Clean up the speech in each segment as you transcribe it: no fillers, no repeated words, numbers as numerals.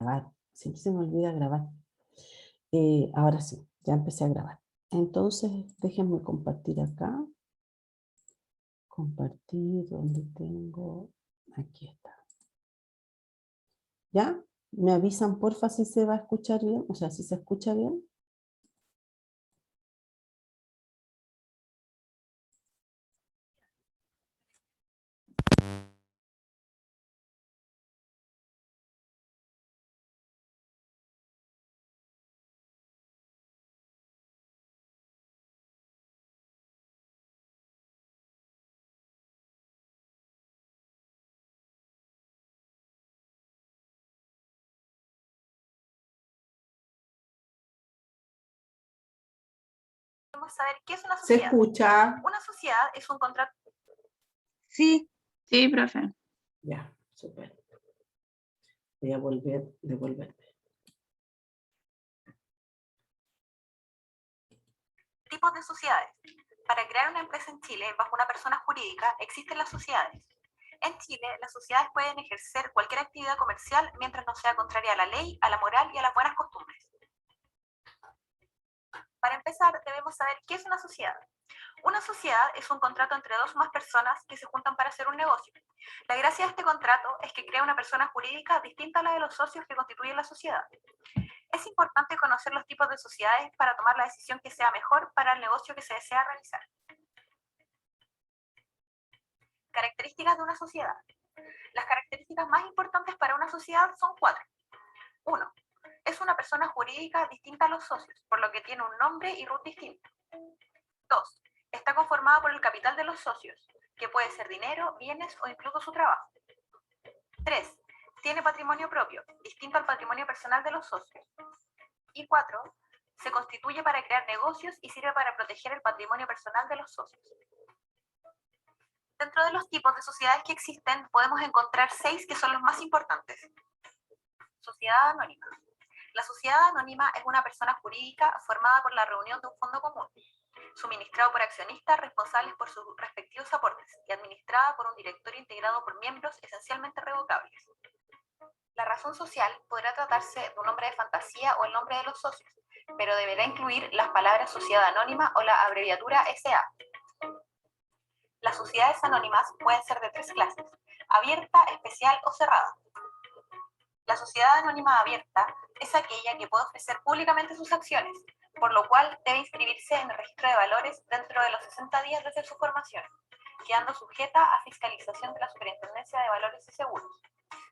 grabar. Siempre se me olvida grabar. Ahora sí, ya empecé a grabar. Entonces, déjenme compartir acá. Compartir, donde tengo... Aquí está. ¿Ya? ¿Me avisan porfa si se va a escuchar bien? O sea, si se escucha bien. Queremos saber qué es una ¿Se sociedad. escucha? Una sociedad es un contrato. Sí, sí, profe. Ya, súper. Voy a devolverme. Tipos de sociedades. Para crear una empresa en Chile bajo una persona jurídica existen las sociedades. En Chile, las sociedades pueden ejercer cualquier actividad comercial mientras no sea contraria a la ley, a la moral y a las buenas costumbres. Para empezar, debemos saber qué es una sociedad. Una sociedad es un contrato entre dos o más personas que se juntan para hacer un negocio. La gracia de este contrato es que crea una persona jurídica distinta a la de los socios que constituyen la sociedad. Es importante conocer los tipos de sociedades para tomar la decisión que sea mejor para el negocio que se desea realizar. Características de una sociedad. Las características más importantes para una sociedad son 4. 1. Es una persona jurídica distinta a los socios, por lo que tiene un nombre y RUT distinto. 2. Está conformada por el capital de los socios, que puede ser dinero, bienes o incluso su trabajo. 3. Tiene patrimonio propio, distinto al patrimonio personal de los socios. Y 4. Se constituye para crear negocios y sirve para proteger el patrimonio personal de los socios. Dentro de los tipos de sociedades que existen, podemos encontrar 6 que son los más importantes. Sociedad anónima. La sociedad anónima es una persona jurídica formada por la reunión de un fondo común, suministrado por accionistas responsables por sus respectivos aportes y administrada por un directorio integrado por miembros esencialmente revocables. La razón social podrá tratarse de un nombre de fantasía o el nombre de los socios, pero deberá incluir las palabras sociedad anónima o la abreviatura SA. Las sociedades anónimas pueden ser de 3 clases: abierta, especial o cerrada. La sociedad anónima abierta es aquella que puede ofrecer públicamente sus acciones, por lo cual debe inscribirse en el registro de valores dentro de los 60 días desde su formación, quedando sujeta a fiscalización de la Superintendencia de Valores y Seguros.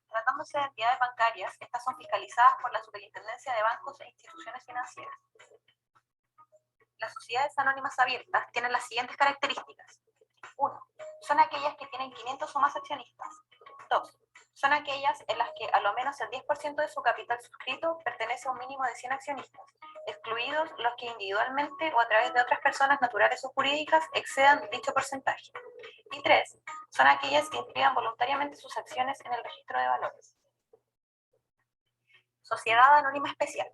Tratándose de entidades bancarias, estas son fiscalizadas por la Superintendencia de Bancos e Instituciones Financieras. Las sociedades anónimas abiertas tienen las siguientes características. 1. Son aquellas que tienen 500 o más accionistas. 2. Son aquellas en las que a lo menos el 10% de su capital suscrito pertenece a un mínimo de 100 accionistas, excluidos los que individualmente o a través de otras personas naturales o jurídicas excedan dicho porcentaje. Y 3. Son aquellas que inscriban voluntariamente sus acciones en el registro de valores. Sociedad anónima especial.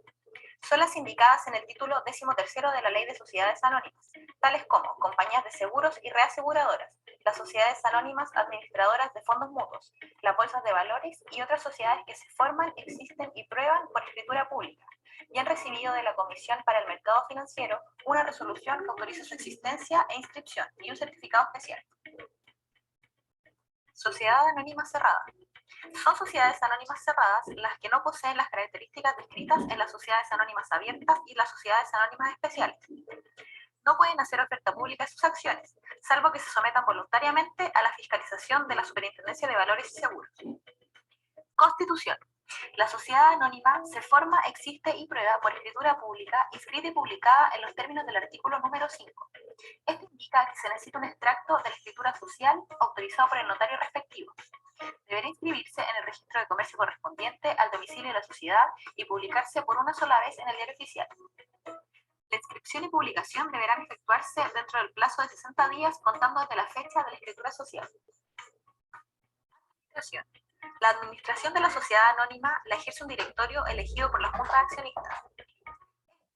Son las indicadas en el título 13º de la Ley de Sociedades Anónimas, tales como compañías de seguros y reaseguradoras, las sociedades anónimas administradoras de fondos mutuos, las bolsas de valores y otras sociedades que se forman, existen y prueban por escritura pública, y han recibido de la Comisión para el Mercado Financiero una resolución que autoriza su existencia e inscripción y un certificado especial. Sociedad anónima cerrada. Son sociedades anónimas cerradas las que no poseen las características descritas en las sociedades anónimas abiertas y las sociedades anónimas especiales. No pueden hacer oferta pública de sus acciones, salvo que se sometan voluntariamente a la fiscalización de la Superintendencia de Valores y Seguros. Constitución. La sociedad anónima se forma, existe y prueba por escritura pública, inscrita y publicada en los términos del artículo número 5. Esto indica que se necesita un extracto de la escritura social autorizado por el notario respectivo. Deberá inscribirse en el registro de comercio correspondiente al domicilio de la sociedad y publicarse por una sola vez en el diario oficial. La inscripción y publicación deberán efectuarse dentro del plazo de 60 días contando desde la fecha de la escritura social. Administración. La administración de la sociedad anónima la ejerce un directorio elegido por la Junta de Accionistas.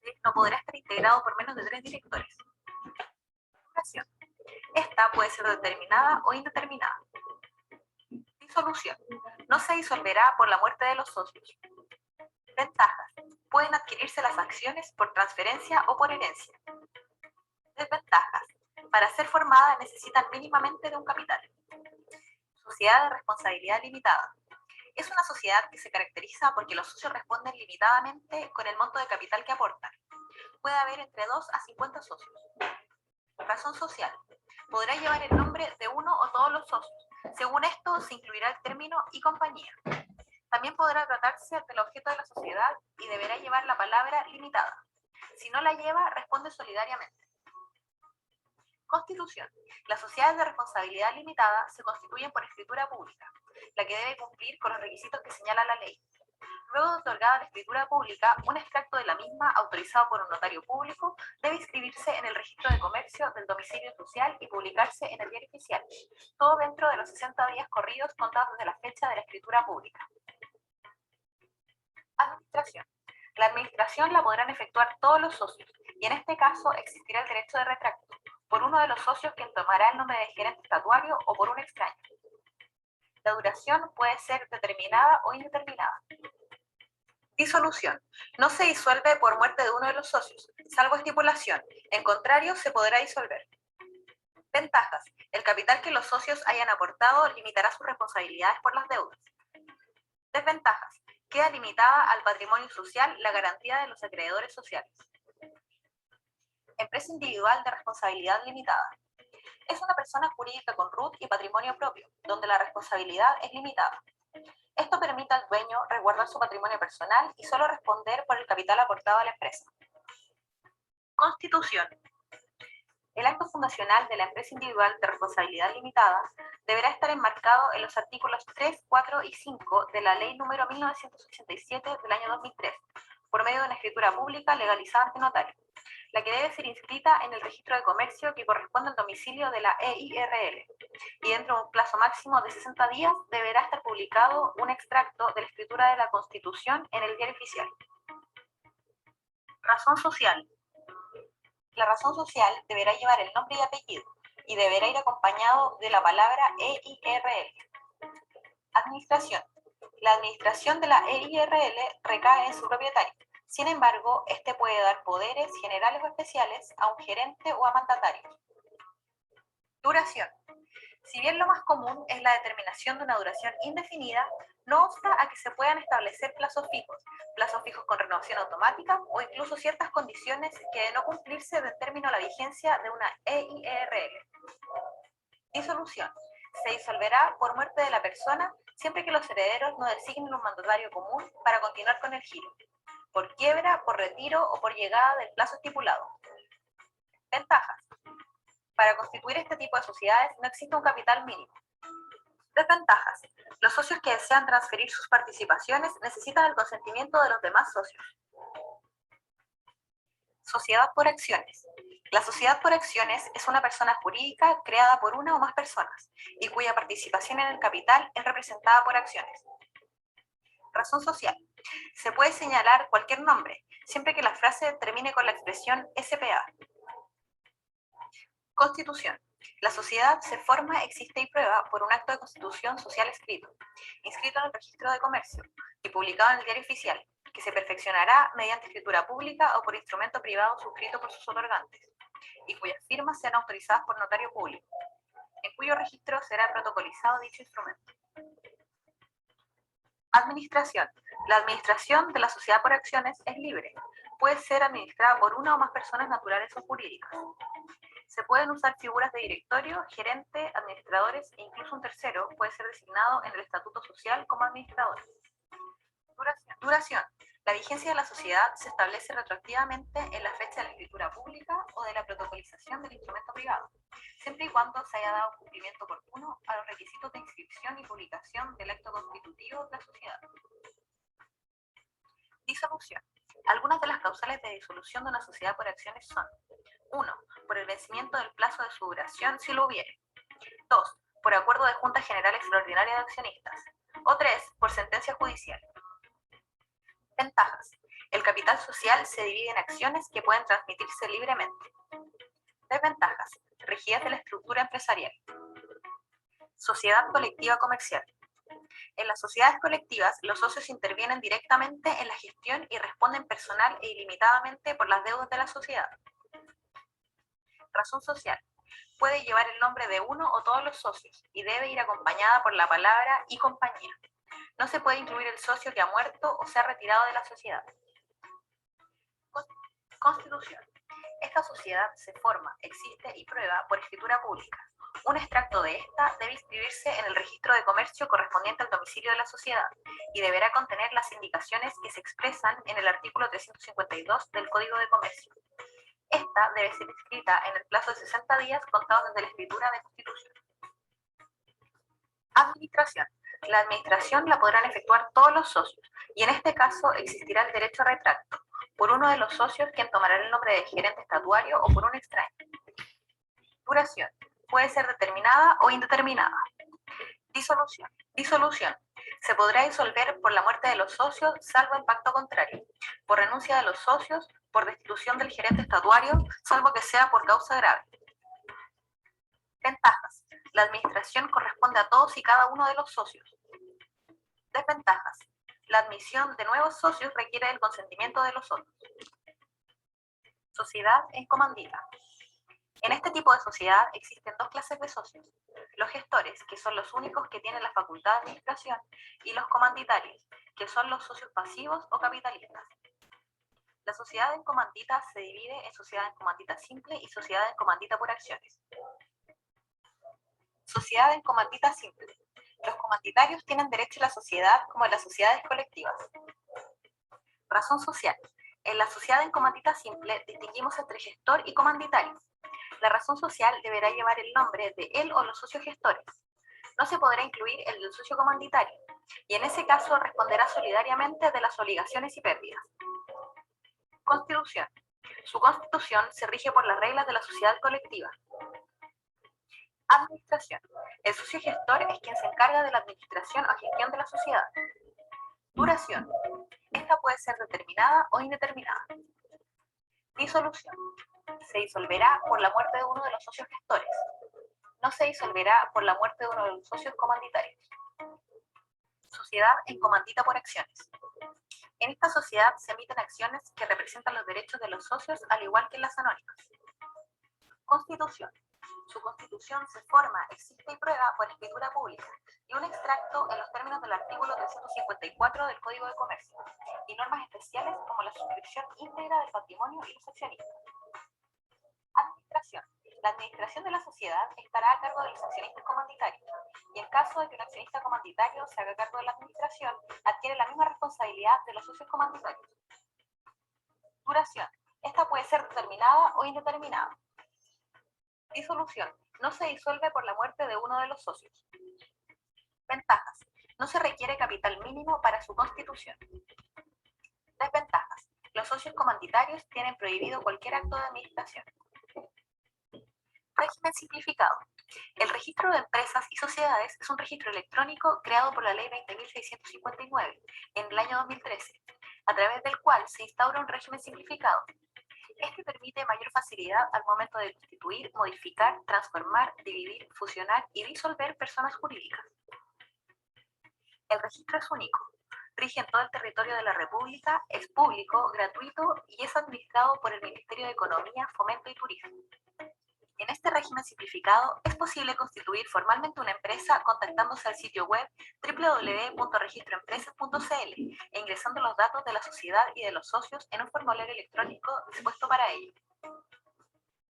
Este no podrá estar integrado por menos de 3 directores. Duración. Esta puede ser determinada o indeterminada. Disolución. No se disolverá por la muerte de los socios. Ventajas. Pueden adquirirse las acciones por transferencia o por herencia. Desventajas. Para ser formada necesitan mínimamente de un capital. Sociedad de responsabilidad limitada. Es una sociedad que se caracteriza porque los socios responden limitadamente con el monto de capital que aportan. Puede haber entre 2 a 50 socios. Razón social. Podrá llevar el nombre de uno o todos los socios. Según esto, se incluirá el término y compañía. También podrá tratarse del objeto de la sociedad y deberá llevar la palabra limitada. Si no la lleva, responde solidariamente. Constitución. Las sociedades de responsabilidad limitada se constituyen por escritura pública, la que debe cumplir con los requisitos que señala la ley. Luego de otorgada la escritura pública, un extracto de la misma, autorizado por un notario público, debe inscribirse en el registro de comercio del domicilio social y publicarse en el diario oficial, todo dentro de los 60 días corridos contados desde la fecha de la escritura pública. Administración. La administración la podrán efectuar todos los socios, y en este caso existirá el derecho de retracto, por uno de los socios quien tomará el nombre de gerente estatuario o por un extraño. La duración puede ser determinada o indeterminada. Disolución. No se disuelve por muerte de uno de los socios, salvo estipulación. En contrario, se podrá disolver. Ventajas. El capital que los socios hayan aportado limitará sus responsabilidades por las deudas. Desventajas. Queda limitada al patrimonio social la garantía de los acreedores sociales. Empresa individual de responsabilidad limitada. Es una persona jurídica con RUT y patrimonio propio, donde la responsabilidad es limitada. Esto permite al dueño resguardar su patrimonio personal y solo responder por el capital aportado a la empresa. Constitución. El acto fundacional de la empresa individual de responsabilidad limitada deberá estar enmarcado en los artículos 3, 4 y 5 de la Ley número 1987 del año 2003, por medio de una escritura pública legalizada ante notario, la que debe ser inscrita en el registro de comercio que corresponde al domicilio de la EIRL, y dentro de un plazo máximo de 60 días deberá estar publicado un extracto de la escritura de la Constitución en el diario oficial. Razón social. La razón social deberá llevar el nombre y apellido y deberá ir acompañado de la palabra EIRL. Administración. La administración de la EIRL recae en su propietario. Sin embargo, este puede dar poderes generales o especiales a un gerente o a mandatarios. Duración. Si bien lo más común es la determinación de una duración indefinida, no obsta a que se puedan establecer plazos fijos con renovación automática o incluso ciertas condiciones que de no cumplirse determinan la vigencia de una EIRL. Disolución. Se disolverá por muerte de la persona siempre que los herederos no designen un mandatario común para continuar con el giro, por quiebra, por retiro o por llegada del plazo estipulado. Ventajas. Para constituir este tipo de sociedades no existe un capital mínimo. Desventajas. Los socios que desean transferir sus participaciones necesitan el consentimiento de los demás socios. Sociedad por acciones. La sociedad por acciones es una persona jurídica creada por una o más personas y cuya participación en el capital es representada por acciones. Razón social. Se puede señalar cualquier nombre, siempre que la frase termine con la expresión SPA. Constitución. La sociedad se forma, existe y prueba por un acto de constitución social escrito, inscrito en el registro de comercio y publicado en el diario oficial, que se perfeccionará mediante escritura pública o por instrumento privado suscrito por sus otorgantes, y cuyas firmas sean autorizadas por notario público, en cuyo registro será protocolizado dicho instrumento. Administración. La administración de la sociedad por acciones es libre. Puede ser administrada por una o más personas naturales o jurídicas. Se pueden usar figuras de directorio, gerente, administradores e incluso un tercero puede ser designado en el estatuto social como administrador. Duración. La vigencia de la sociedad se establece retroactivamente en la fecha de la escritura pública o de la protocolización del instrumento privado, siempre y cuando se haya dado cumplimiento oportuno a los requisitos de inscripción y publicación del acto constitutivo de la sociedad. Disolución. Algunas de las causales de disolución de una sociedad por acciones son: 1. Por el vencimiento del plazo de su duración, si lo hubiere. 2. Por acuerdo de Junta General Extraordinaria de Accionistas. O 3. Por sentencia judicial. Ventajas. El capital social se divide en acciones que pueden transmitirse libremente. Desventajas. Rigidez de la estructura empresarial. Sociedad colectiva comercial. En las sociedades colectivas, los socios intervienen directamente en la gestión y responden personal e ilimitadamente por las deudas de la sociedad. Razón social. Puede llevar el nombre de uno o todos los socios y debe ir acompañada por la palabra y compañía. No se puede incluir el socio que ha muerto o se ha retirado de la sociedad. Constitución. Esta sociedad se forma, existe y prueba por escritura pública. Un extracto de esta debe inscribirse en el registro de comercio correspondiente al domicilio de la sociedad y deberá contener las indicaciones que se expresan en el artículo 352 del Código de Comercio. Esta debe ser escrita en el plazo de 60 días contados desde la escritura de constitución. Administración. La administración la podrán efectuar todos los socios y en este caso existirá el derecho a retracto por uno de los socios quien tomará el nombre de gerente estatuario o por un extraño. Duración. Puede ser determinada o indeterminada. Disolución. Disolución. Se podrá disolver por la muerte de los socios, salvo en pacto contrario, por renuncia de los socios, por destitución del gerente estatuario, salvo que sea por causa grave. Ventajas. La administración corresponde a todos y cada uno de los socios. Desventajas. La admisión de nuevos socios requiere el consentimiento de los otros. Sociedad en comandita. En este tipo de sociedad existen dos clases de socios. Los gestores, que son los únicos que tienen la facultad de administración, y los comanditarios, que son los socios pasivos o capitalistas. La sociedad en comandita se divide en sociedad en comandita simple y sociedad en comandita por acciones. Sociedad en comandita simple. Los comanditarios tienen derecho a la sociedad como en las sociedades colectivas. Razón social. En la sociedad en comandita simple distinguimos entre gestor y comanditario. La razón social deberá llevar el nombre de él o los socios gestores. No se podrá incluir el del socio comanditario, y en ese caso responderá solidariamente de las obligaciones y pérdidas. Constitución. Su constitución se rige por las reglas de la sociedad colectiva. Administración. El socio gestor es quien se encarga de la administración o gestión de la sociedad. Duración. Esta puede ser determinada o indeterminada. Disolución. Se disolverá por la muerte de uno de los socios gestores. No se disolverá por la muerte de uno de los socios comanditarios. Sociedad en comandita por acciones. En esta sociedad se emiten acciones que representan los derechos de los socios al igual que en las anónimas. Constitución. Su constitución se forma, existe y prueba por escritura pública y un extracto en los términos del artículo 354 del Código de Comercio y normas especiales como la suscripción íntegra del patrimonio y los accionistas. Administración. La administración de la sociedad estará a cargo de los accionistas comandatarios y en caso de que un accionista comanditario se haga cargo de la administración, adquiere la misma responsabilidad de los socios comandatarios. Duración. Esta puede ser determinada o indeterminada. Disolución. No se disuelve por la muerte de uno de los socios. Ventajas. No se requiere capital mínimo para su constitución. Desventajas. Los socios comandatarios tienen prohibido cualquier acto de administración. Régimen simplificado. El registro de empresas y sociedades es un registro electrónico creado por la Ley 20.659 en el año 2013, a través del cual se instaura un régimen simplificado. Este permite mayor facilidad al momento de constituir, modificar, transformar, dividir, fusionar y disolver personas jurídicas. El registro es único, rige en todo el territorio de la República, es público, gratuito y es administrado por el Ministerio de Economía, Fomento y Turismo. En este régimen simplificado es posible constituir formalmente una empresa contactándose al sitio web www.registroempresas.cl e ingresando los datos de la sociedad y de los socios en un formulario electrónico dispuesto para ello.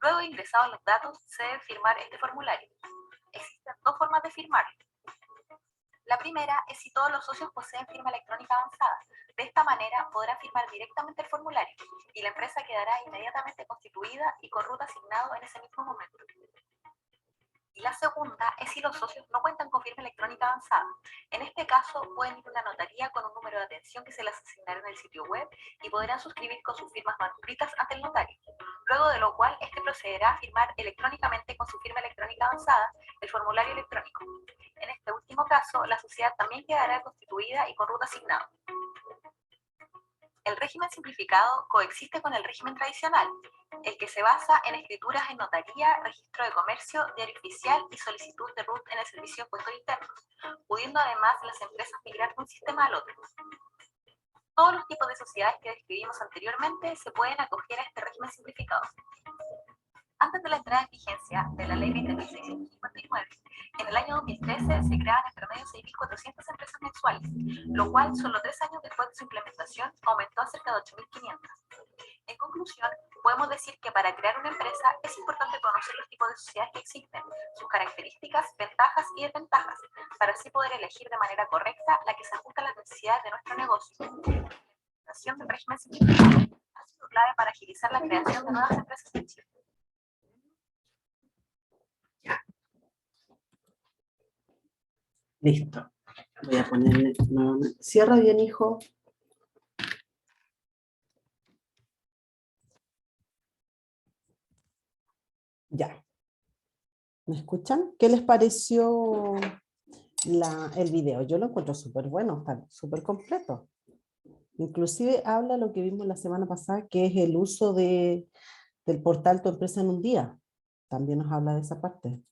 Luego de ingresados los datos, se debe firmar este formulario. Existen dos formas de firmarlo. La primera es si todos los socios poseen firma electrónica avanzada. De esta manera podrán firmar directamente el formulario y la empresa quedará inmediatamente constituida y con ruta asignado en ese mismo momento. Y la segunda es si los socios no cuentan con firma electrónica avanzada. En este caso pueden ir a una notaría con un número de atención que se les asignará en el sitio web y podrán suscribir con sus firmas manuscritas ante el notario, luego de lo cual este procederá a firmar electrónicamente con su firma electrónica avanzada el formulario electrónico. En este último caso, la sociedad también quedará constituida y con ruta asignada. El régimen simplificado coexiste con el régimen tradicional, el que se basa en escrituras en notaría, registro de comercio, diario oficial y solicitud de RUT en el servicio de impuestos internos, pudiendo además las empresas migrar de un sistema al otro. Todos los tipos de sociedades que describimos anteriormente se pueden acoger a este régimen simplificado. Antes de la entrada en vigencia de la Ley 20.659, en el año 2013 se creaban en promedio 6.400 empresas mensuales, lo cual solo 3 años después de su implementación aumentó a cerca de 8.500. En conclusión, podemos decir que para crear una empresa es importante conocer los tipos de sociedades que existen, sus características, ventajas y desventajas, para así poder elegir de manera correcta la que se ajusta a las necesidades de nuestro negocio. La implementación del régimen simplificado ha sido clave para agilizar la creación de nuevas empresas en Chile. Listo. Voy a ponerle nuevamente. Cierra bien, hijo. Ya. ¿Me escuchan? ¿Qué les pareció el video? Yo lo encuentro súper bueno, está súper completo. Inclusive habla lo que vimos la semana pasada, que es el uso del portal Tu Empresa en un Día. También nos habla de esa parte.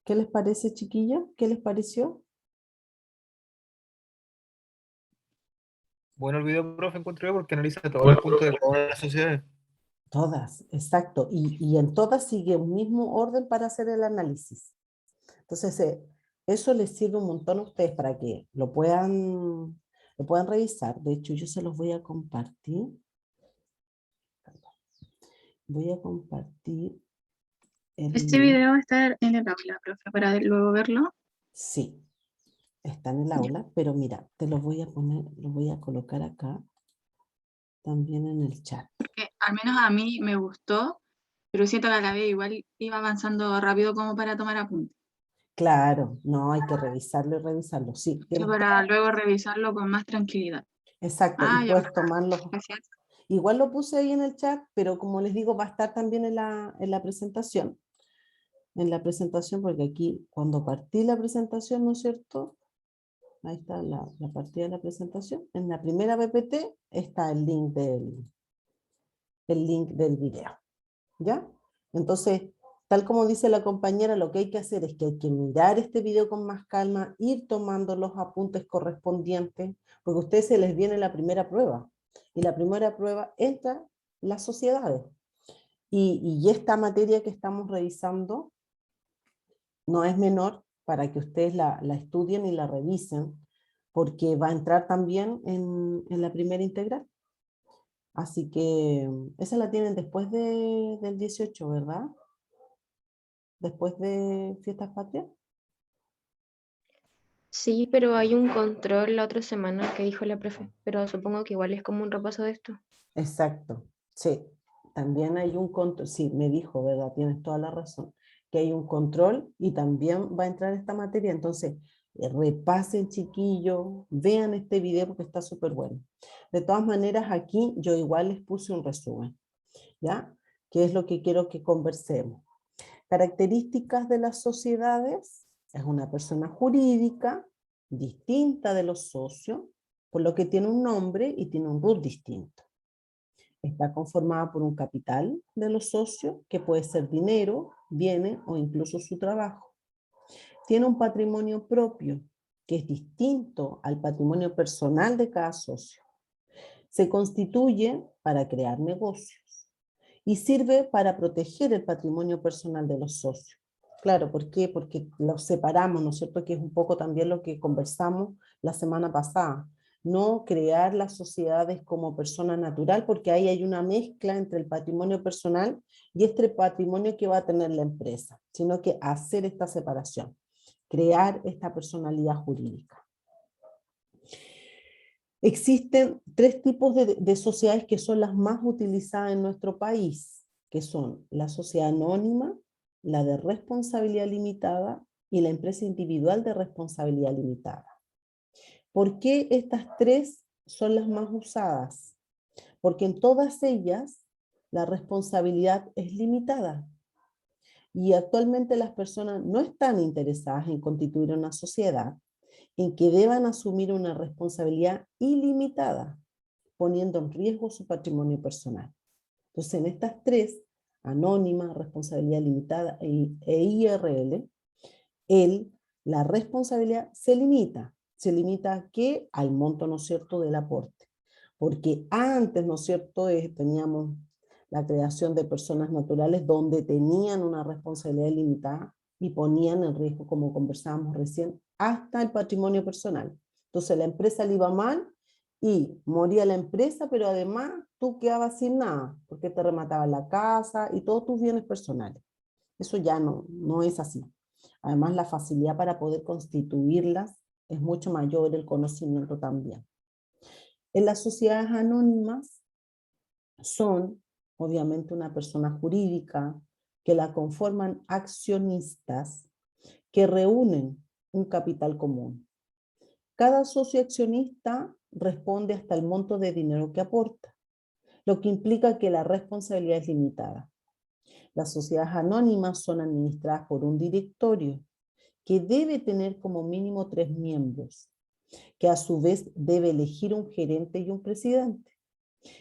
¿Qué les parece, chiquillos? ¿Qué les pareció? Bueno, el video, profe, encuentro yo porque analiza todos los puntos de todas las sociedades. Todas, exacto. Y en todas sigue un mismo orden para hacer el análisis. Entonces, eso les sirve un montón a ustedes para que lo puedan revisar. De hecho, yo se los voy a compartir. Voy a compartir el Este link. video está en el aula, profe, para luego verlo. Sí, está en el aula, pero mira, te lo voy a poner, lo voy a colocar acá, también en el chat. Porque al menos a mí me gustó, pero siento que a la vez igual iba avanzando rápido como para tomar apuntes. Claro, no, hay que revisarlo y revisarlo. Sí, Y tienes para luego revisarlo con más tranquilidad. exacto, y Ah, ya, puedes tomarlo. gracias. Igual lo puse ahí en el chat, pero como les digo, va a estar también en la presentación. En la presentación, porque aquí cuando partí la presentación, ¿no es cierto? Ahí está la partida de la presentación. En la primera PPT está el link del video. ¿Ya? Entonces, tal como dice la compañera, lo que hay que hacer es que hay que mirar este video con más calma, ir tomando los apuntes correspondientes, porque a ustedes se les viene la primera prueba. Y la primera prueba entra las sociedades. Y esta materia que estamos revisando no es menor para que ustedes la estudien y la revisen, porque va a entrar también en la primera integral. Así que esa la tienen después del 18, ¿verdad? Después de Fiestas Patrias. Sí, pero hay un control la otra semana que dijo la profe, pero supongo que igual es como un repaso de esto. Exacto, sí. También hay un control, sí, me dijo, ¿verdad? Tienes toda la razón, que hay un control y también va a entrar esta materia. Entonces, repasen, chiquillos, vean este video porque está súper bueno. De todas maneras, aquí yo igual les puse un resumen, ¿ya? ¿Qué es lo que quiero que conversemos? Características de las sociedades: es una persona jurídica distinta de los socios, por lo que tiene un nombre y tiene un RUT distinto. Está conformada por un capital de los socios, que puede ser dinero, bienes o incluso su trabajo. Tiene un patrimonio propio, que es distinto al patrimonio personal de cada socio. Se constituye para crear negocios y sirve para proteger el patrimonio personal de los socios. Claro, ¿por qué? Porque los separamos, ¿no es cierto? Que es un poco también lo que conversamos la semana pasada. No crear las sociedades como persona natural, porque ahí hay una mezcla entre el patrimonio personal y este patrimonio que va a tener la empresa, sino que hacer esta separación, crear esta personalidad jurídica. Existen 3 tipos de sociedades que son las más utilizadas en nuestro país, que son la sociedad anónima, la de responsabilidad limitada y la empresa individual de responsabilidad limitada. ¿Por qué estas 3 son las más usadas? Porque en todas ellas la responsabilidad es limitada. Y actualmente las personas no están interesadas en constituir una sociedad en que deban asumir una responsabilidad ilimitada, poniendo en riesgo su patrimonio personal. Entonces, en estas tres, anónima, responsabilidad limitada e IRL, la responsabilidad se limita. ¿Se limita a qué? Al monto, ¿no es cierto?, del aporte. Porque antes, ¿no es cierto?, teníamos la creación de personas naturales donde tenían una responsabilidad limitada y ponían en riesgo, como conversábamos recién, hasta el patrimonio personal. Entonces la empresa le iba mal y moría la empresa, pero además tú quedabas sin nada, porque te remataban la casa y todos tus bienes personales. Eso ya no es así. Además, la facilidad para poder constituirlas es mucho mayor, el conocimiento también. En las sociedades anónimas son, obviamente, una persona jurídica que la conforman accionistas que reúnen un capital común. Cada socio accionista responde hasta el monto de dinero que aporta, lo que implica que la responsabilidad es limitada. Las sociedades anónimas son administradas por un directorio que debe tener como mínimo 3 miembros, que a su vez debe elegir un gerente y un presidente.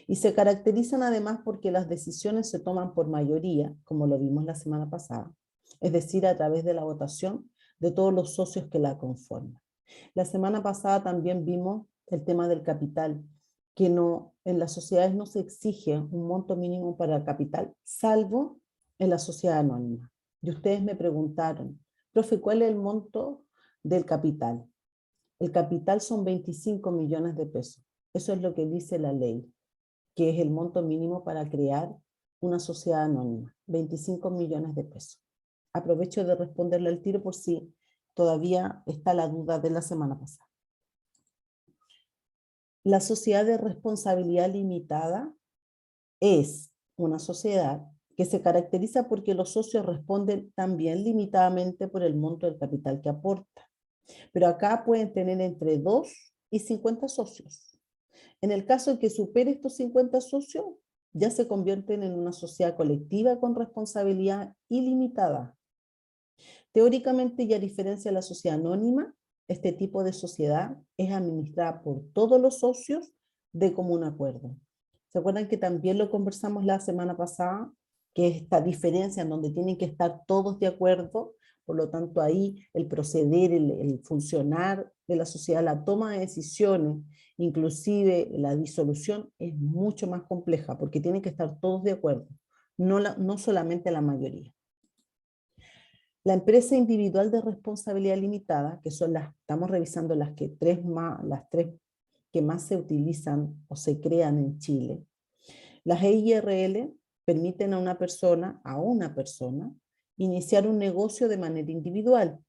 Y se caracterizan además porque las decisiones se toman por mayoría, como lo vimos la semana pasada, es decir, a través de la votación de todos los socios que la conforman. La semana pasada también vimos el tema del capital, que en las sociedades no se exige un monto mínimo para el capital, salvo en la sociedad anónima. Y ustedes me preguntaron, profe, ¿cuál es el monto del capital? El capital son 25 millones de pesos. Eso es lo que dice la ley, que es el monto mínimo para crear una sociedad anónima, 25 millones de pesos. Aprovecho de responderle al tiro por si todavía está la duda de la semana pasada. La sociedad de responsabilidad limitada es una sociedad que se caracteriza porque los socios responden también limitadamente por el monto del capital que aporta. Pero acá pueden tener entre 2 y 50 socios. En el caso de que supere estos 50 socios, ya se convierten en una sociedad colectiva con responsabilidad ilimitada. Teóricamente, y a diferencia de la sociedad anónima, este tipo de sociedad es administrada por todos los socios de común acuerdo. ¿Se acuerdan que también lo conversamos la semana pasada? Que esta diferencia en donde tienen que estar todos de acuerdo, por lo tanto ahí el proceder, el funcionar de la sociedad, la toma de decisiones, inclusive la disolución, es mucho más compleja porque tienen que estar todos de acuerdo, no solamente la mayoría. La empresa individual de responsabilidad limitada, que son estamos revisando las tres que más se utilizan o se crean en Chile. Las EIRL permiten a una persona, iniciar un negocio de manera individual,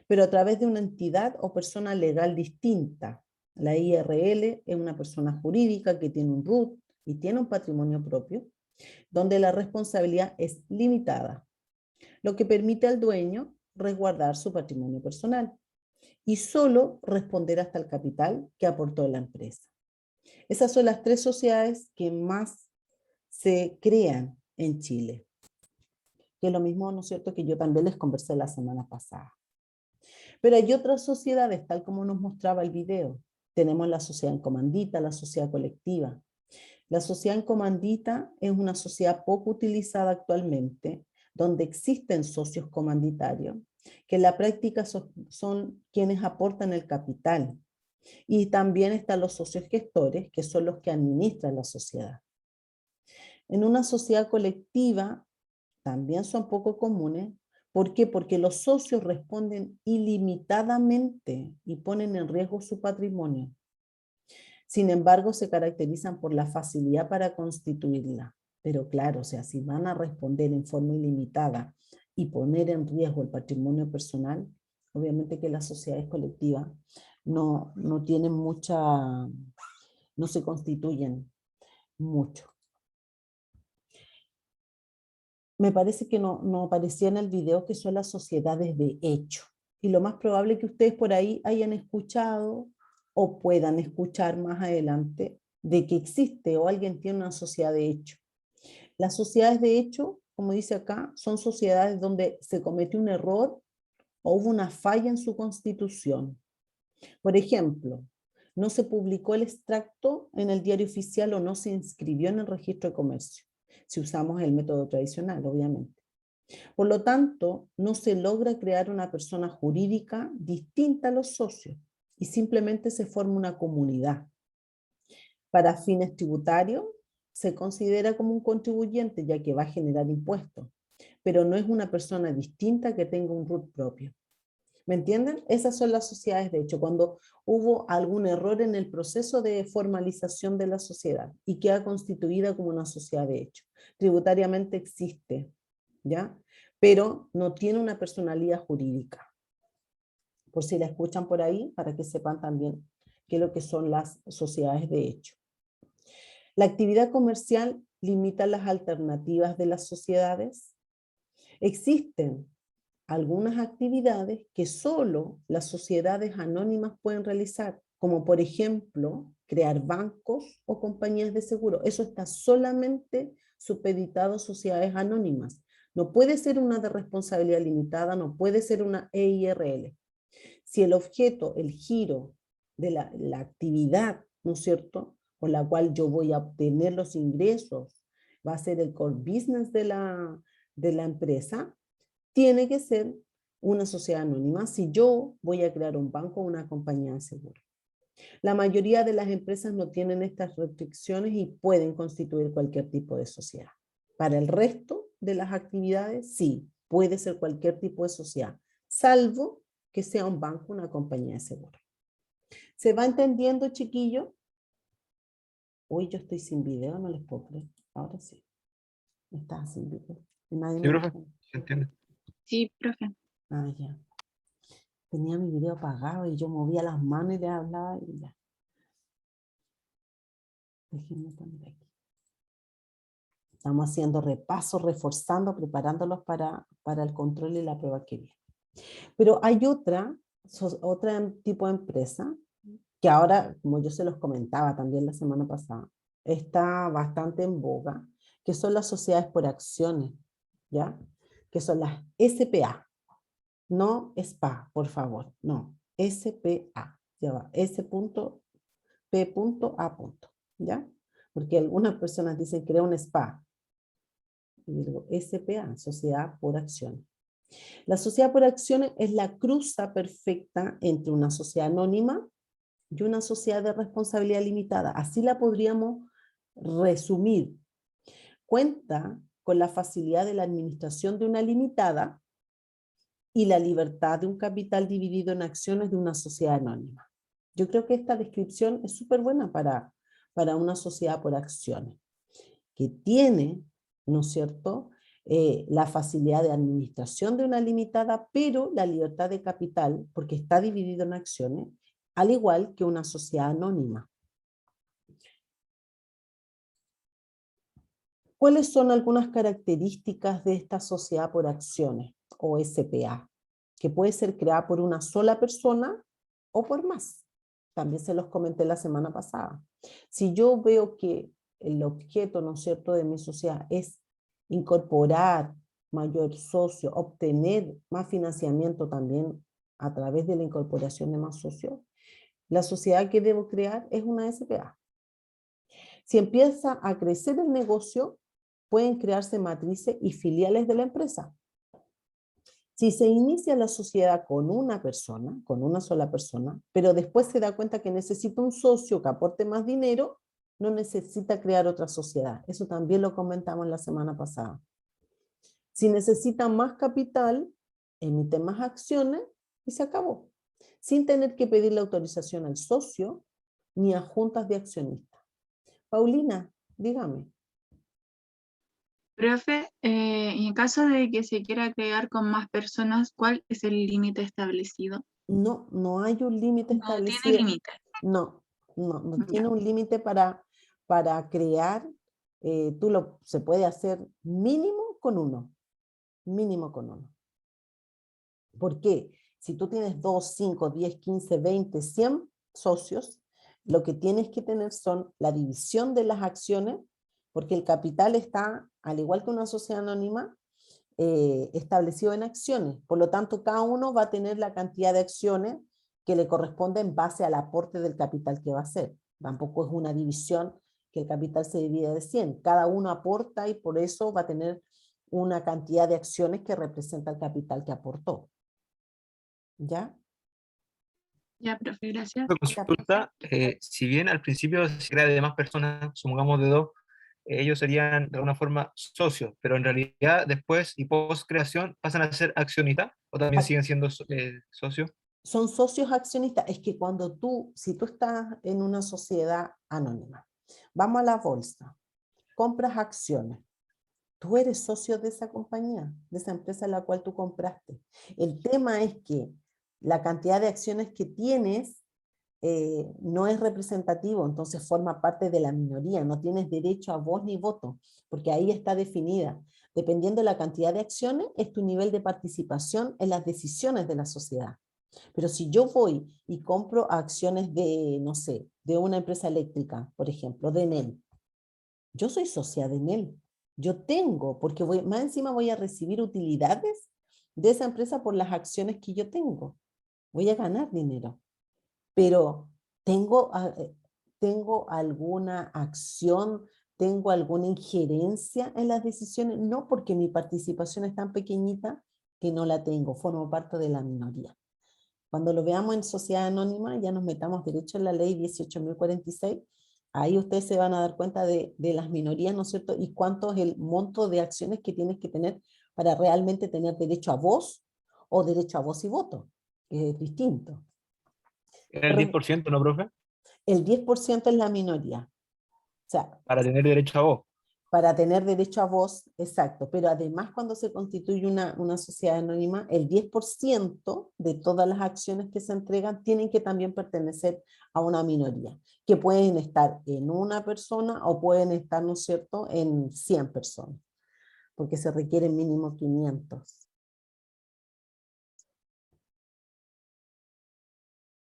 pero a través de una entidad o persona legal distinta. La IRL es una persona jurídica que tiene un RUT y tiene un patrimonio propio, donde la responsabilidad es limitada, lo que permite al dueño resguardar su patrimonio personal y solo responder hasta el capital que aportó la empresa. Esas son las 3 sociedades que más se crean en Chile, que es lo mismo, ¿no es cierto?, que yo también les conversé la semana pasada. Pero hay otras sociedades, tal como nos mostraba el video. Tenemos la sociedad en comandita, la sociedad colectiva. La sociedad en comandita es una sociedad poco utilizada actualmente, donde existen socios comanditarios, que en la práctica son quienes aportan el capital. Y también están los socios gestores, que son los que administran la sociedad. En una sociedad colectiva también son poco comunes. ¿Por qué? Porque los socios responden ilimitadamente y ponen en riesgo su patrimonio. Sin embargo, se caracterizan por la facilidad para constituirla. Pero claro, o sea, si van a responder en forma ilimitada y poner en riesgo el patrimonio personal, obviamente que las sociedades colectivas no tienen no se constituyen mucho. Me parece que no aparecía en el video que son las sociedades de hecho. Y lo más probable es que ustedes por ahí hayan escuchado o puedan escuchar más adelante de que existe o alguien tiene una sociedad de hecho. Las sociedades de hecho, como dice acá, son sociedades donde se cometió un error o hubo una falla en su constitución. Por ejemplo, no se publicó el extracto en el diario oficial o no se inscribió en el registro de comercio, si usamos el método tradicional, obviamente. Por lo tanto, no se logra crear una persona jurídica distinta a los socios y simplemente se forma una comunidad. Para fines tributarios, se considera como un contribuyente ya que va a generar impuestos, pero no es una persona distinta que tenga un RUT propio. ¿Me entienden? Esas son las sociedades de hecho, cuando hubo algún error en el proceso de formalización de la sociedad y queda constituida como una sociedad de hecho. Tributariamente existe, ¿ya? Pero no tiene una personalidad jurídica. Por si la escuchan por ahí, para que sepan también qué es lo que son las sociedades de hecho. La actividad comercial limita las alternativas de las sociedades. Existen algunas actividades que solo las sociedades anónimas pueden realizar, como por ejemplo, crear bancos o compañías de seguro. Eso está solamente supeditado a sociedades anónimas. No puede ser una de responsabilidad limitada, no puede ser una EIRL. Si el objeto, el giro de la actividad, ¿no es cierto?, con la cual yo voy a obtener los ingresos, va a ser el core business de la empresa, tiene que ser una sociedad anónima si yo voy a crear un banco o una compañía de seguro. La mayoría de las empresas no tienen estas restricciones y pueden constituir cualquier tipo de sociedad. Para el resto de las actividades, sí, puede ser cualquier tipo de sociedad, salvo que sea un banco o una compañía de seguro. ¿Se va entendiendo, chiquillo? Hoy yo estoy sin video, no les puedo creer. Ahora sí. Estaba sin video. Y nadie Sí, me profe, dijo. se entiende. Sí, profe. Ah, ya. Tenía mi video apagado y yo movía las manos y le hablaba y ya. Déjenme poner aquí. Estamos haciendo repasos, reforzando, preparándolos para el control y la prueba que viene. Pero hay otra tipo de empresa que ahora, como yo se los comentaba también la semana pasada, está bastante en boga, que son las sociedades por acciones, ¿ya? Que son las SPA. No SPA, por favor, no, SPA, ya va, S.P.A. ¿Ya? Porque algunas personas dicen que era un SPA. Y digo, SPA, Sociedad por Acciones. La sociedad por acciones es la cruza perfecta entre una sociedad anónima y una sociedad de responsabilidad limitada. Así la podríamos resumir. Cuenta con la facilidad de la administración de una limitada y la libertad de un capital dividido en acciones de una sociedad anónima. Yo creo que esta descripción es súper buena para una sociedad por acciones, que tiene, ¿no es cierto?, la facilidad de administración de una limitada, pero la libertad de capital, porque está dividido en acciones, al igual que una sociedad anónima. ¿Cuáles son algunas características de esta sociedad por acciones, o SPA? Que puede ser creada por una sola persona o por más. También se los comenté la semana pasada. Si yo veo que el objeto, ¿no es cierto?, de mi sociedad es incorporar mayor socio, obtener más financiamiento también a través de la incorporación de más socios, la sociedad que debo crear es una SPA. Si empieza a crecer el negocio, pueden crearse matrices y filiales de la empresa. Si se inicia la sociedad con una persona, con una sola persona, pero después se da cuenta que necesita un socio que aporte más dinero, no necesita crear otra sociedad. Eso también lo comentamos la semana pasada. Si necesita más capital, emite más acciones y se acabó. Sin tener que pedir la autorización al socio ni a juntas de accionistas. Paulina, dígame. Profe, en caso de que se quiera crear con más personas, ¿cuál es el límite establecido? No, no hay un límite No tiene establecido. límite. No tiene Ya. un límite para crear. Se puede hacer mínimo con uno. Mínimo con uno. ¿Por qué? Si tú tienes 2, 5, 10, 15, 20, 100 socios, lo que tienes que tener son la división de las acciones, porque el capital está, al igual que una sociedad anónima, establecido en acciones. Por lo tanto, cada uno va a tener la cantidad de acciones que le corresponde en base al aporte del capital que va a hacer. Tampoco es una división que el capital se divide de 100. Cada uno aporta y por eso va a tener una cantidad de acciones que representa el capital que aportó. ¿Ya? Ya, profe, gracias. Otra consulta, si bien al principio se crea de más personas, supongamos de dos, ellos serían de alguna forma socios, pero en realidad después y post creación pasan a ser accionistas o también siguen siendo socios. Son socios accionistas. Es que cuando si tú estás en una sociedad anónima, vamos a la bolsa, compras acciones, tú eres socio de esa compañía, de esa empresa en la cual tú compraste. El tema es que la cantidad de acciones que tienes no es representativo, entonces forma parte de la minoría, no tienes derecho a voz ni voto, porque ahí está definida. Dependiendo de la cantidad de acciones, es tu nivel de participación en las decisiones de la sociedad. Pero si yo voy y compro acciones de, no sé, de una empresa eléctrica, por ejemplo, de Enel, yo soy socia de Enel. Yo tengo, porque más encima voy a recibir utilidades de esa empresa por las acciones que yo tengo. Voy a ganar dinero. Pero tengo alguna acción, tengo alguna injerencia en las decisiones, no, porque mi participación es tan pequeñita que no la tengo, formo parte de la minoría. Cuando lo veamos en sociedad anónima, ya nos metamos derecho en la ley 18.046, ahí ustedes se van a dar cuenta de las minorías, ¿no es cierto? Y cuánto es el monto de acciones que tienes que tener para realmente tener derecho a voz o derecho a voz y voto, que es distinto. Era el 10%, ¿no, profe? El 10% es la minoría. O sea, Para tener derecho a voz. para tener derecho a voz, exacto, pero además cuando se constituye una sociedad anónima, el 10% de todas las acciones que se entregan tienen que también pertenecer a una minoría, que pueden estar en una persona o pueden estar, ¿no es cierto?, en 100 personas, porque se requieren mínimo 500.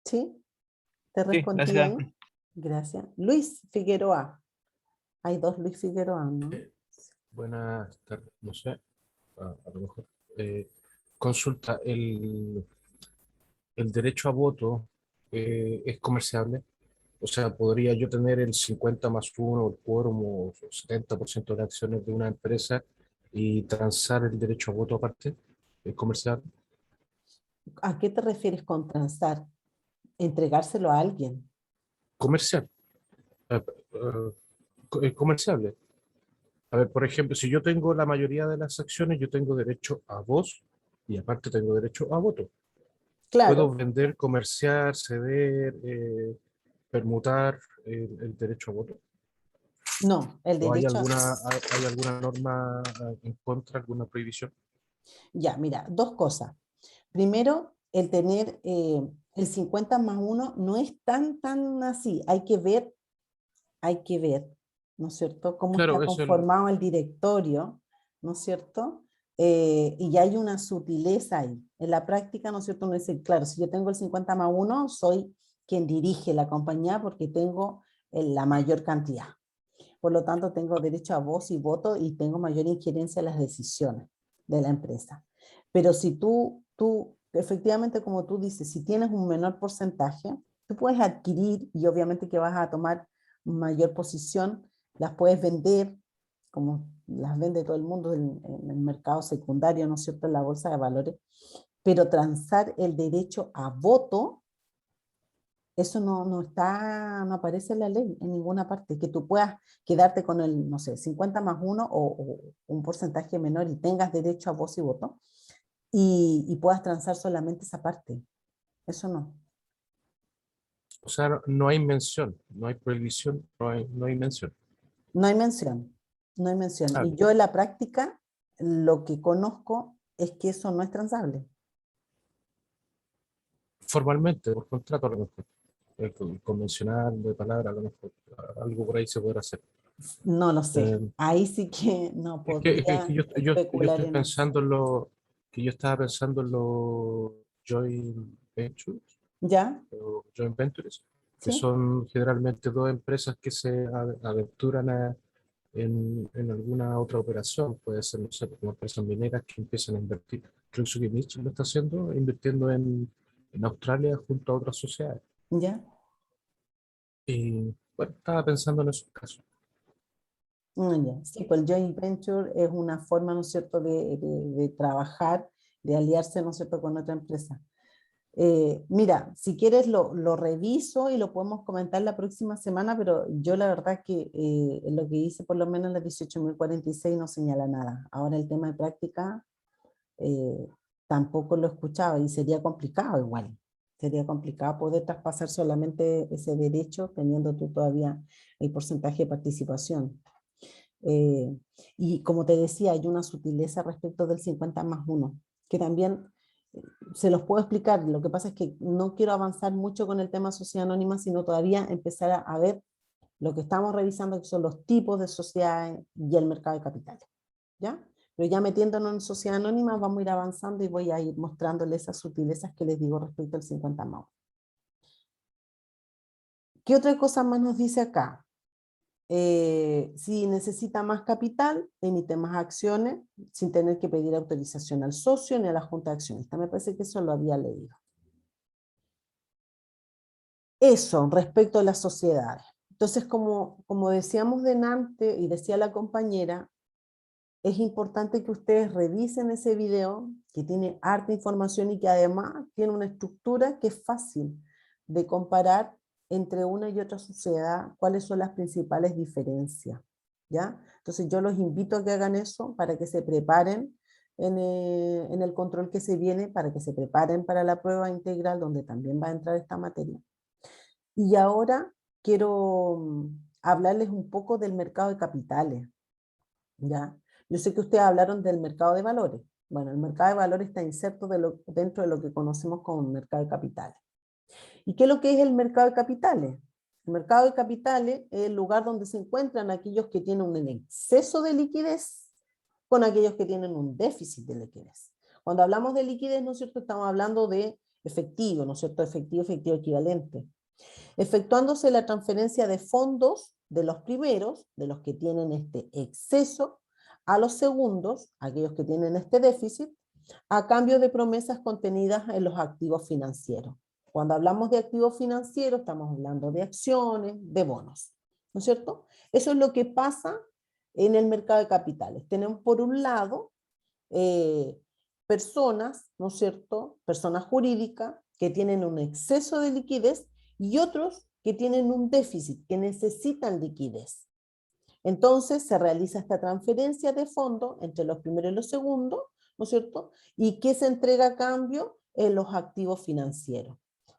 ¿Sí? ¿Te Sí, respondí gracias. ahí? Gracias. Luis Figueroa. Hay dos Luis Figueroa, ¿no? Buenas tardes, no sé, a lo mejor. Consulta, el derecho a voto es comerciable. O sea, ¿podría yo tener el 50+1, el quórum o 70% de acciones de una empresa y transar el derecho a voto aparte? ¿Es comercial? ¿A qué te refieres con transar? Entregárselo a alguien. Comercial. Es comerciable. A ver, por ejemplo, si yo tengo la mayoría de las acciones, yo tengo derecho a voz y aparte tengo derecho a voto. Puedo Claro, vender, comerciar, ceder, permutar el derecho a voto. no, el ¿O derecho a... hay alguna norma en contra, alguna prohibición? Ya, mira, dos cosas. Primero, el tener el 50+1 no es tan así. Hay que ver, ¿no es cierto?, cómo está Claro, es el, conformado el directorio, ¿no es cierto? Y ya hay una sutileza ahí. En la práctica, ¿no es cierto?, uno dice, claro, si yo tengo el 50+1, soy quien dirige la compañía porque tengo la mayor cantidad. Por lo tanto, tengo derecho a voz y voto y tengo mayor injerencia en las decisiones de la empresa. Pero si efectivamente, como tú dices, si tienes un menor porcentaje, tú puedes adquirir y obviamente que vas a tomar mayor posición, las puedes vender, como las vende todo el mundo en el mercado secundario, ¿no es cierto?, en la bolsa de valores, pero transar el derecho a voto, eso no aparece en la ley en ninguna parte, que tú puedas quedarte con el, no sé, 50+1 o un porcentaje menor y tengas derecho a voz y voto y puedas transar solamente esa parte. Eso no. o sea, no hay mención, no hay prohibición, no hay mención. No hay mención, no hay mención. Ah, Y yo en la práctica lo que conozco es que eso no es transable. formalmente, por contrato, a lo mejor. Convencional de palabra, a lo mejor algo por ahí se podrá hacer. No lo sé. Eh, Ahí sí que no es que podría yo especular estoy en eso. pensando en que yo estaba pensando en los joint ventures, ¿Ya? o joint ventures, que ¿Sí? son generalmente dos empresas que se aventuran en alguna otra operación, puede ser, no sé, como empresas mineras que empiezan a invertir. Creo que Mitch lo está haciendo, invirtiendo en Australia junto a otras sociedades. ¿Ya? Y bueno, estaba pensando en esos casos. Ya. Sí, pues el joint venture es una forma, ¿no es cierto?, de trabajar, de aliarse, ¿no es cierto?, con otra empresa. Mira, si quieres lo reviso y lo podemos comentar la próxima semana, pero yo la verdad que lo que hice por lo menos en la 18.046 no señala nada. Ahora el tema de práctica eh, tampoco lo escuchaba y sería complicado igual. Sería complicado poder traspasar solamente ese derecho teniendo tú todavía el porcentaje de participación. Eh, y como te decía, hay una sutileza respecto del 50+1, que también se los puedo explicar. Lo que pasa es que no quiero avanzar mucho con el tema sociedad anónima, sino todavía empezar a ver lo que estamos revisando, que son los tipos de sociedades y el mercado de capitales. ¿Ya? Pero ya metiéndonos en sociedad anónima, vamos a ir avanzando y voy a ir mostrándoles esas sutilezas que les digo respecto al 50+1. ¿Qué otra cosa más nos dice acá? Si necesita más capital, emite más acciones sin tener que pedir autorización al socio ni a la junta de accionistas. Me parece que eso lo había leído. Eso respecto a las sociedades. Entonces, como decíamos delante y decía la compañera, es importante que ustedes revisen ese video que tiene harta información y que además tiene una estructura que es fácil de comparar entre una y otra sociedad, cuáles son las principales diferencias, ¿ya? Entonces yo los invito a que hagan eso para que se preparen en el control que se viene, para que se preparen para la prueba integral donde también va a entrar esta materia. Y ahora quiero hablarles un poco del mercado de capitales, ¿ya? Yo sé que ustedes hablaron del mercado de valores. Bueno, el mercado de valores está inserto dentro de lo que conocemos como mercado de capitales. ¿Y qué es lo que es el mercado de capitales? El mercado de capitales es el lugar donde se encuentran aquellos que tienen un exceso de liquidez con aquellos que tienen un déficit de liquidez. Cuando hablamos de liquidez, ¿no es cierto?, estamos hablando de efectivo, ¿no es cierto?, efectivo equivalente. Efectuándose la transferencia de fondos de los primeros, de los que tienen este exceso, a los segundos, aquellos que tienen este déficit, a cambio de promesas contenidas en los activos financieros. Cuando hablamos de activos financieros, estamos hablando de acciones, de bonos, ¿no es cierto? Eso es lo que pasa en el mercado de capitales. Tenemos por un lado personas, ¿no es cierto?, personas jurídicas que tienen un exceso de liquidez y otros que tienen un déficit, que necesitan liquidez. Entonces se realiza esta transferencia de fondos entre los primeros y los segundos, ¿no es cierto? ¿Y qué se entrega a cambio? En los activos financieros,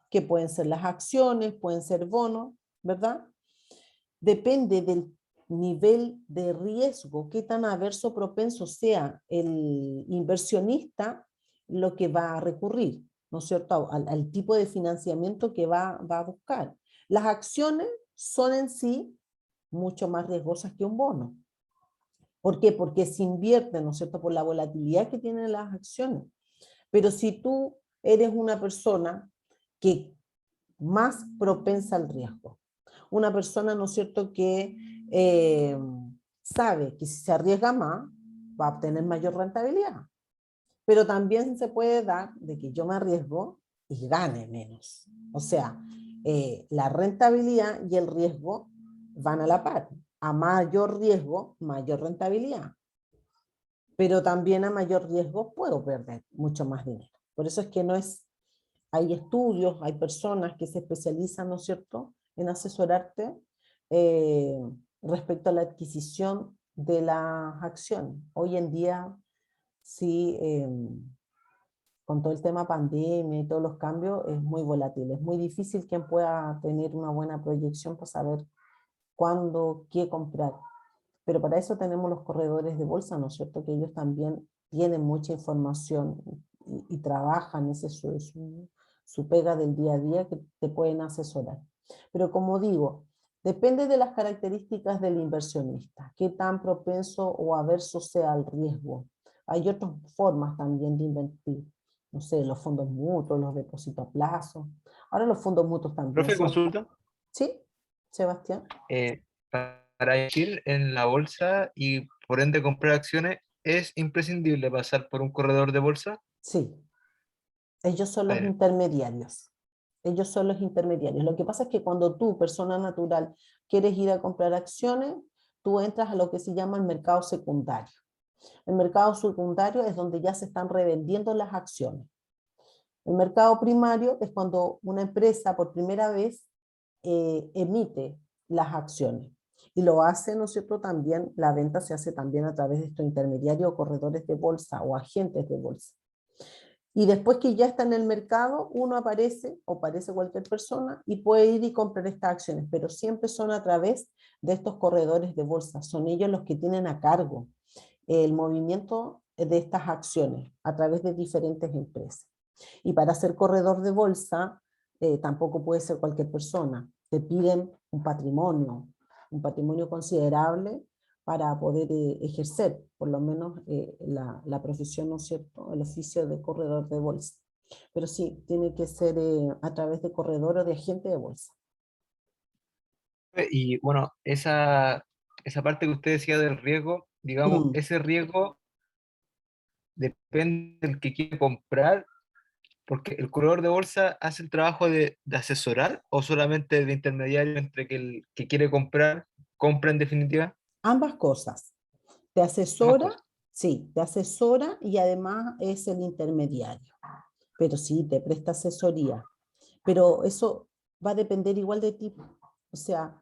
que pueden ser las acciones, pueden ser bonos, ¿verdad? Depende del nivel de riesgo, qué tan averso o propenso sea el inversionista, lo que va a recurrir, ¿no es cierto?, al tipo de financiamiento que va a buscar. Las acciones son en sí mucho más riesgosas que un bono. ¿Por qué? Porque se invierte, ¿no es cierto?, por la volatilidad que tienen las acciones. Pero si tú eres una persona que más propensa al riesgo, una persona, ¿no es cierto?, que sabe que si se arriesga más, va a obtener mayor rentabilidad. Pero también se puede dar de que yo me arriesgo y gane menos. O sea, la rentabilidad y el riesgo van a la par. A mayor riesgo, mayor rentabilidad. Pero también a mayor riesgo puedo perder mucho más dinero. Por eso es que no es, hay estudios, hay personas que se especializan, ¿no es cierto?, en asesorarte respecto a la adquisición de las acciones. Hoy en día, sí, con todo el tema pandemia y todos los cambios, es muy volátil. Es muy difícil quien pueda tener una buena proyección para saber cuándo, qué comprar. Pero para eso tenemos los corredores de bolsa, ¿no es cierto?, que ellos también tienen mucha información y trabajan, ese es su pega del día a día, que te pueden asesorar. Pero como digo, depende de las características del inversionista, qué tan propenso o averso sea al riesgo. Hay otras formas también de invertir, no sé, los fondos mutuos, los depósitos a plazo. Ahora los fondos mutuos también Profe, son... consulta. ¿Sí, Sebastián? Para invertir en la bolsa y por ende comprar acciones, ¿es imprescindible pasar por un corredor de bolsa? Sí, Ellos son los Vale. intermediarios. Ellos son los intermediarios. Lo que pasa es que cuando tú, persona natural, quieres ir a comprar acciones, tú entras a lo que se llama el mercado secundario. El mercado secundario es donde ya se están revendiendo las acciones. El mercado primario es cuando una empresa por primera vez emite las acciones. Y lo hace, ¿no es cierto? También, la venta se hace también a través de estos intermediarios o corredores de bolsa o agentes de bolsa. Y después que ya está en el mercado, uno aparece, o aparece cualquier persona, y puede ir y comprar estas acciones, pero siempre son a través de estos corredores de bolsa. Son ellos los que tienen a cargo el movimiento de estas acciones a través de diferentes empresas. Y para ser corredor de bolsa, tampoco puede ser cualquier persona. Te piden un patrimonio considerable para poder ejercer, por lo menos la profesión, ¿no es cierto?, el oficio de corredor de bolsa. Pero sí, tiene que ser a través de corredor o de agente de bolsa. Y bueno, esa parte que usted decía del riesgo, digamos, Mm. ese riesgo depende del que quiere comprar, porque el corredor de bolsa hace el trabajo de asesorar o solamente de intermediario entre que el que quiere comprar, compra en definitiva, Ambas cosas. Te ambas asesora, cosas. sí, te asesora y además es el intermediario. Pero sí, te presta asesoría. Pero eso va a depender igual de ti. O sea,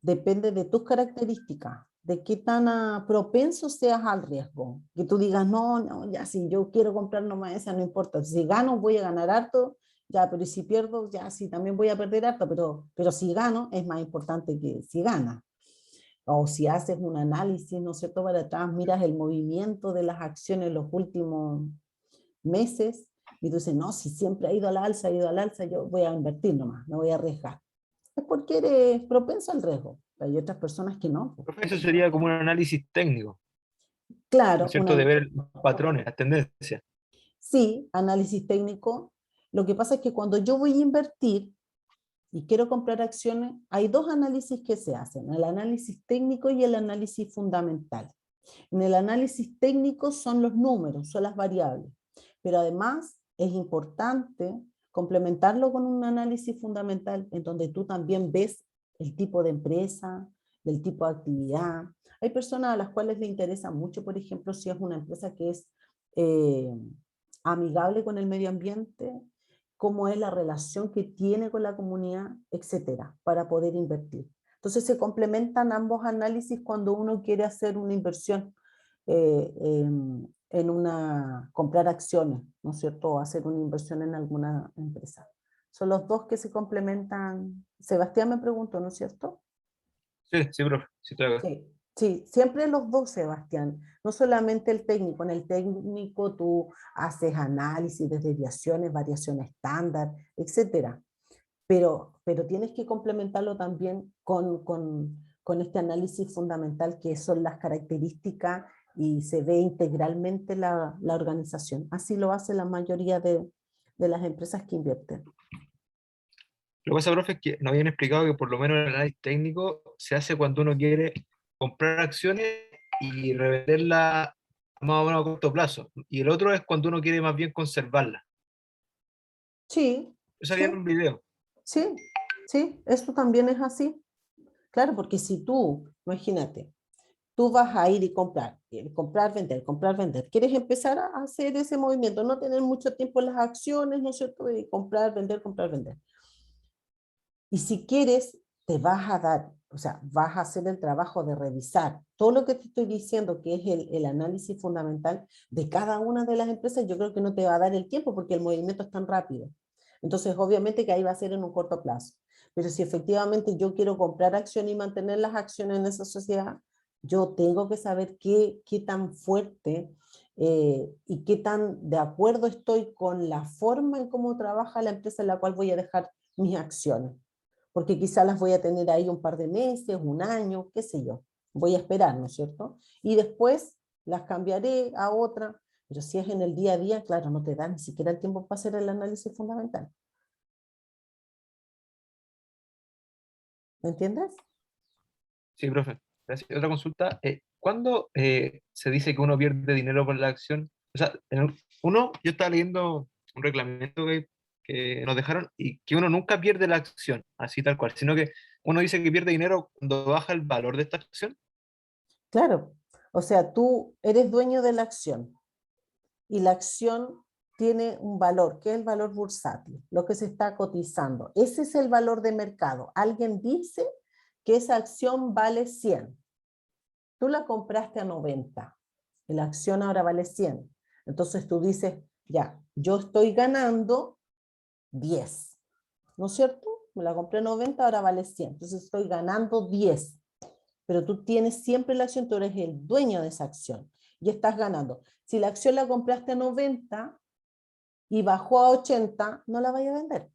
depende de tus características, de qué tan propenso seas al riesgo. Que tú digas, no, no, ya si yo quiero comprar nomás esa, no importa. Si gano, voy a ganar harto, ya, pero si pierdo, ya sí, también voy a perder harto, pero si gano, es más importante que si gana. O si haces un análisis, ¿no es cierto?, para atrás, miras el movimiento de las acciones en los últimos meses, y tú dices, no, si siempre ha ido al alza, yo voy a invertir nomás, no voy a arriesgar. Es porque eres propenso al riesgo. Hay otras personas que no. Profe, eso sería como un análisis técnico, ¿no es Claro, cierto? De ver los patrones, las tendencias. sí, análisis técnico. Lo que pasa es que cuando yo voy a invertir y quiero comprar acciones, hay dos análisis que se hacen, el análisis técnico y el análisis fundamental. En el análisis técnico son los números, son las variables, pero además es importante complementarlo con un análisis fundamental en donde tú también ves el tipo de empresa, el tipo de actividad. Hay personas a las cuales les interesa mucho, por ejemplo, si es una empresa que es eh, amigable con el medio ambiente, cómo es la relación que tiene con la comunidad, etcétera, para poder invertir. Entonces se complementan ambos análisis cuando uno quiere hacer una inversión en comprar acciones, ¿no es cierto? O hacer una inversión en alguna empresa. Son los dos que se complementan. Sebastián me preguntó, ¿no es cierto? Sí, sí, profe, sí, estoy acá. Sí, sí, siempre los dos, Sebastián, no solamente el técnico. En el técnico tú haces análisis de desviaciones, variación estándar, etcétera. Pero tienes que complementarlo también con este análisis fundamental que son las características y se ve integralmente la organización. Así lo hace la mayoría de las empresas que invierten. Lo que pasa, profe, es que nos habían explicado que por lo menos el análisis técnico se hace cuando uno quiere comprar acciones y revenderlas más o menos a corto plazo. Y el otro es cuando uno quiere más bien conservarlas. Sí, Eso había en sí, un video. sí, sí, eso también es así. Claro, porque si tú, imagínate, tú vas a ir y comprar, vender. ¿Quieres empezar a hacer ese movimiento? No tener mucho tiempo en las acciones, ¿no es cierto? De comprar, vender, comprar, vender. Y si quieres, te vas a dar, o sea, vas a hacer el trabajo de revisar todo lo que te estoy diciendo, que es el análisis fundamental de cada una de las empresas. Yo creo que no te va a dar el tiempo porque el movimiento es tan rápido. Entonces, obviamente que ahí va a ser en un corto plazo. Pero si efectivamente yo quiero comprar acciones y mantener las acciones en esa sociedad, yo tengo que saber qué tan fuerte y qué tan de acuerdo estoy con la forma en cómo trabaja la empresa en la cual voy a dejar mis acciones. Porque quizás las voy a tener ahí un par de meses, un año, qué sé yo. Voy a esperar, ¿no es cierto? Y después las cambiaré a otra. Pero si es en el día a día, claro, no te da ni siquiera el tiempo para hacer el análisis fundamental. ¿Me entiendes? Sí, profe. Gracias. Otra consulta. ¿Cuándo se dice que uno pierde dinero por la acción? O sea, uno, yo estaba leyendo un reglamento que nos dejaron y que uno nunca pierde la acción, así tal cual, sino que uno dice que pierde dinero cuando baja el valor de esta acción. Claro, o sea, tú eres dueño de la acción y la acción tiene un valor, que es el valor bursátil, lo que se está cotizando. Ese es el valor de mercado. Alguien dice que esa acción vale 100. Tú la compraste a 90 y la acción ahora vale 100. Entonces tú dices, ya, yo estoy ganando 10, ¿no es cierto? Me la compré a 90, ahora vale 100. Entonces estoy ganando 10. Pero tú tienes siempre la acción, tú eres el dueño de esa acción y estás ganando. Si la acción la compraste a 90 y bajó a 80, no la vaya a vender,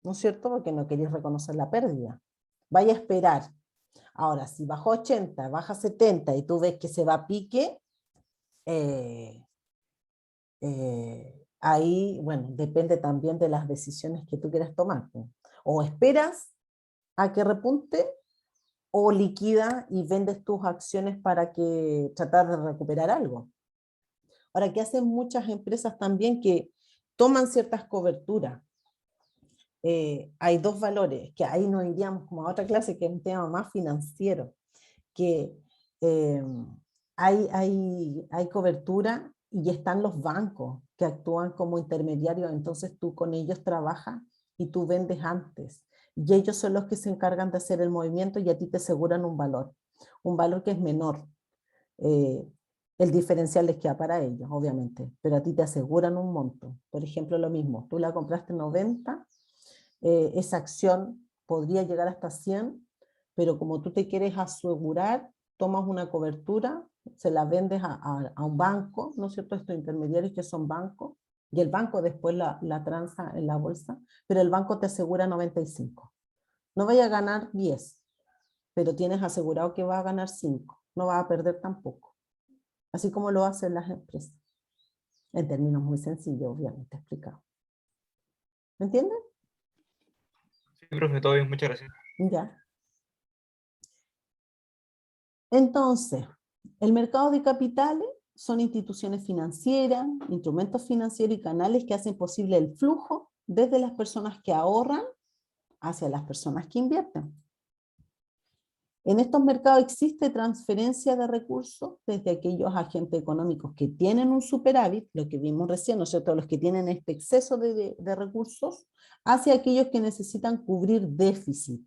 ¿no es cierto? Porque no querías reconocer la pérdida. Vaya a esperar. Ahora, si bajó a 80, baja a 70 y tú ves que se va a pique, ahí, bueno, depende también de las decisiones que tú quieras tomar, ¿no? O esperas a que repunte o liquida y vendes tus acciones para que tratar de recuperar algo. Ahora, ¿qué hacen muchas empresas también? Que toman ciertas coberturas. Hay dos valores, que ahí nos iríamos como a otra clase, que es un tema más financiero, que eh, hay cobertura y están los bancos que actúan como intermediarios, entonces tú con ellos trabajas y tú vendes antes. Y ellos son los que se encargan de hacer el movimiento y a ti te aseguran un valor que es menor. Eh, el diferencial les queda para ellos, obviamente, pero a ti te aseguran un monto. Por ejemplo, lo mismo, tú la compraste en 90, esa acción podría llegar hasta 100, pero como tú te quieres asegurar, tomas una cobertura, se la vendes a un banco, ¿no es cierto? Estos intermediarios que son bancos, y el banco después la transa en la bolsa, pero el banco te asegura 95. No vaya a ganar 10, pero tienes asegurado que va a ganar 5, no va a perder tampoco. Así como lo hacen las empresas. En términos muy sencillos, obviamente, explicado. ¿Me entienden? Sí, profe, todo bien, muchas gracias. Ya. Entonces, el mercado de capitales son instituciones financieras, instrumentos financieros y canales que hacen posible el flujo desde las personas que ahorran hacia las personas que invierten. En estos mercados existe transferencia de recursos desde aquellos agentes económicos que tienen un superávit, lo que vimos recién, ¿no es cierto?, los que tienen este exceso de recursos, hacia aquellos que necesitan cubrir déficit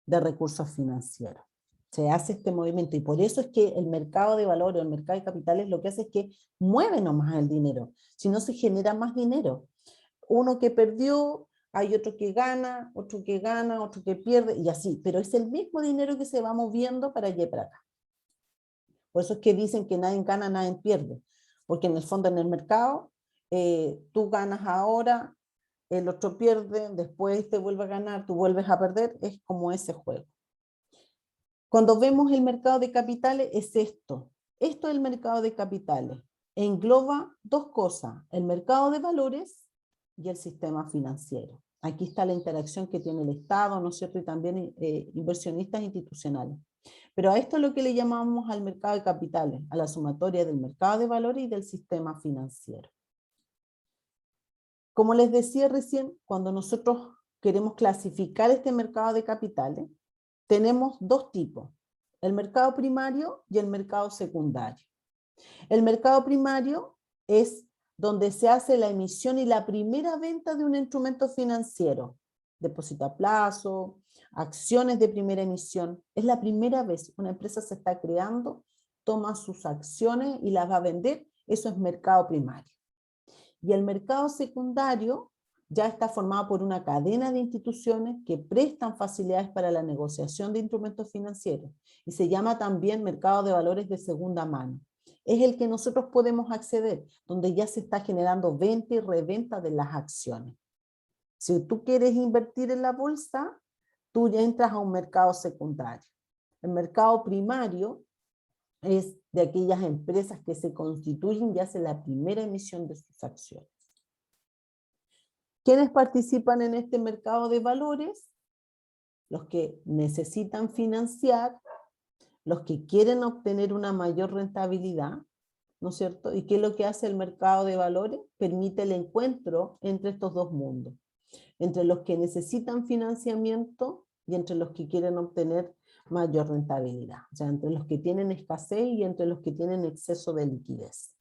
de recursos financieros. Se hace este movimiento y por eso es que el mercado de valores o el mercado de capitales lo que hace es que mueve nomás el dinero, si no se genera más dinero. Uno que perdió, hay otro que gana, otro que pierde, y así, pero es el mismo dinero que se va moviendo para allá y para acá. Por eso es que dicen que nadie gana, nadie pierde, porque en el fondo en el mercado, tú ganas ahora, el otro pierde, después te vuelve a ganar, tú vuelves a perder, es como ese juego. Cuando vemos el mercado de capitales es esto. Esto es el mercado de capitales. Engloba dos cosas, el mercado de valores y el sistema financiero. Aquí está la interacción que tiene el Estado, ¿no es cierto? Y también inversionistas institucionales. Pero a esto es lo que le llamamos al mercado de capitales, a la sumatoria del mercado de valores y del sistema financiero. Como les decía recién, cuando nosotros queremos clasificar este mercado de capitales, tenemos dos tipos, el mercado primario y el mercado secundario. El mercado primario es donde se hace la emisión y la primera venta de un instrumento financiero, depósito a plazo, acciones de primera emisión. Es la primera vez una empresa se está creando, toma sus acciones y las va a vender, eso es mercado primario. Y el mercado secundario ya está formado por una cadena de instituciones que prestan facilidades para la negociación de instrumentos financieros y se llama también mercado de valores de segunda mano. Es el que nosotros podemos acceder, donde ya se está generando venta y reventa de las acciones. Si tú quieres invertir en la bolsa, tú ya entras a un mercado secundario. El mercado primario es de aquellas empresas que se constituyen y hacen la primera emisión de sus acciones. ¿Quiénes participan en este mercado de valores? Los que necesitan financiar, los que quieren obtener una mayor rentabilidad ¿no es cierto? ¿Y qué es lo que hace el mercado de valores? Permite el encuentro entre estos dos mundos, entre los que necesitan financiamiento y entre los que quieren obtener mayor rentabilidad, o sea, entre los que tienen escasez y entre los que tienen exceso de liquidez.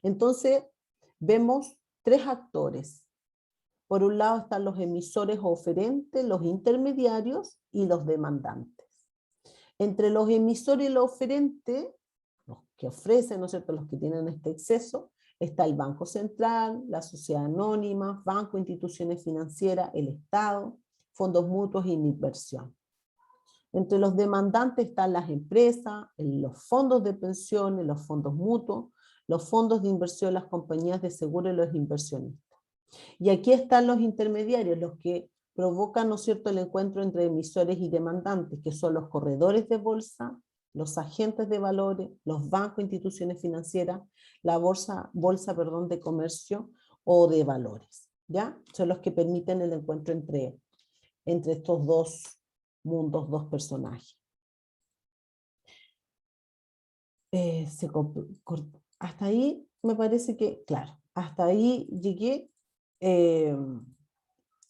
Entonces, vemos tres actores. Por un lado están los emisores o oferentes, los intermediarios y los demandantes. Entre los emisores y los oferentes, los que ofrecen, ¿no es cierto?, los que tienen este exceso, está el Banco Central, la sociedad anónima, banco, instituciones financieras, el Estado, fondos mutuos y inversión. Entre los demandantes están las empresas, los fondos de pensiones, los fondos mutuos, los fondos de inversión, las compañías de seguro y los inversionistas. Y aquí están los intermediarios, los que provocan, ¿no es cierto?, el encuentro entre emisores y demandantes, que son los corredores de bolsa, los agentes de valores, los bancos, instituciones financieras, la bolsa de comercio o de valores, ¿ya? Son los que permiten el encuentro entre estos dos mundos, dos personajes. Hasta ahí me parece que, claro, hasta ahí llegué.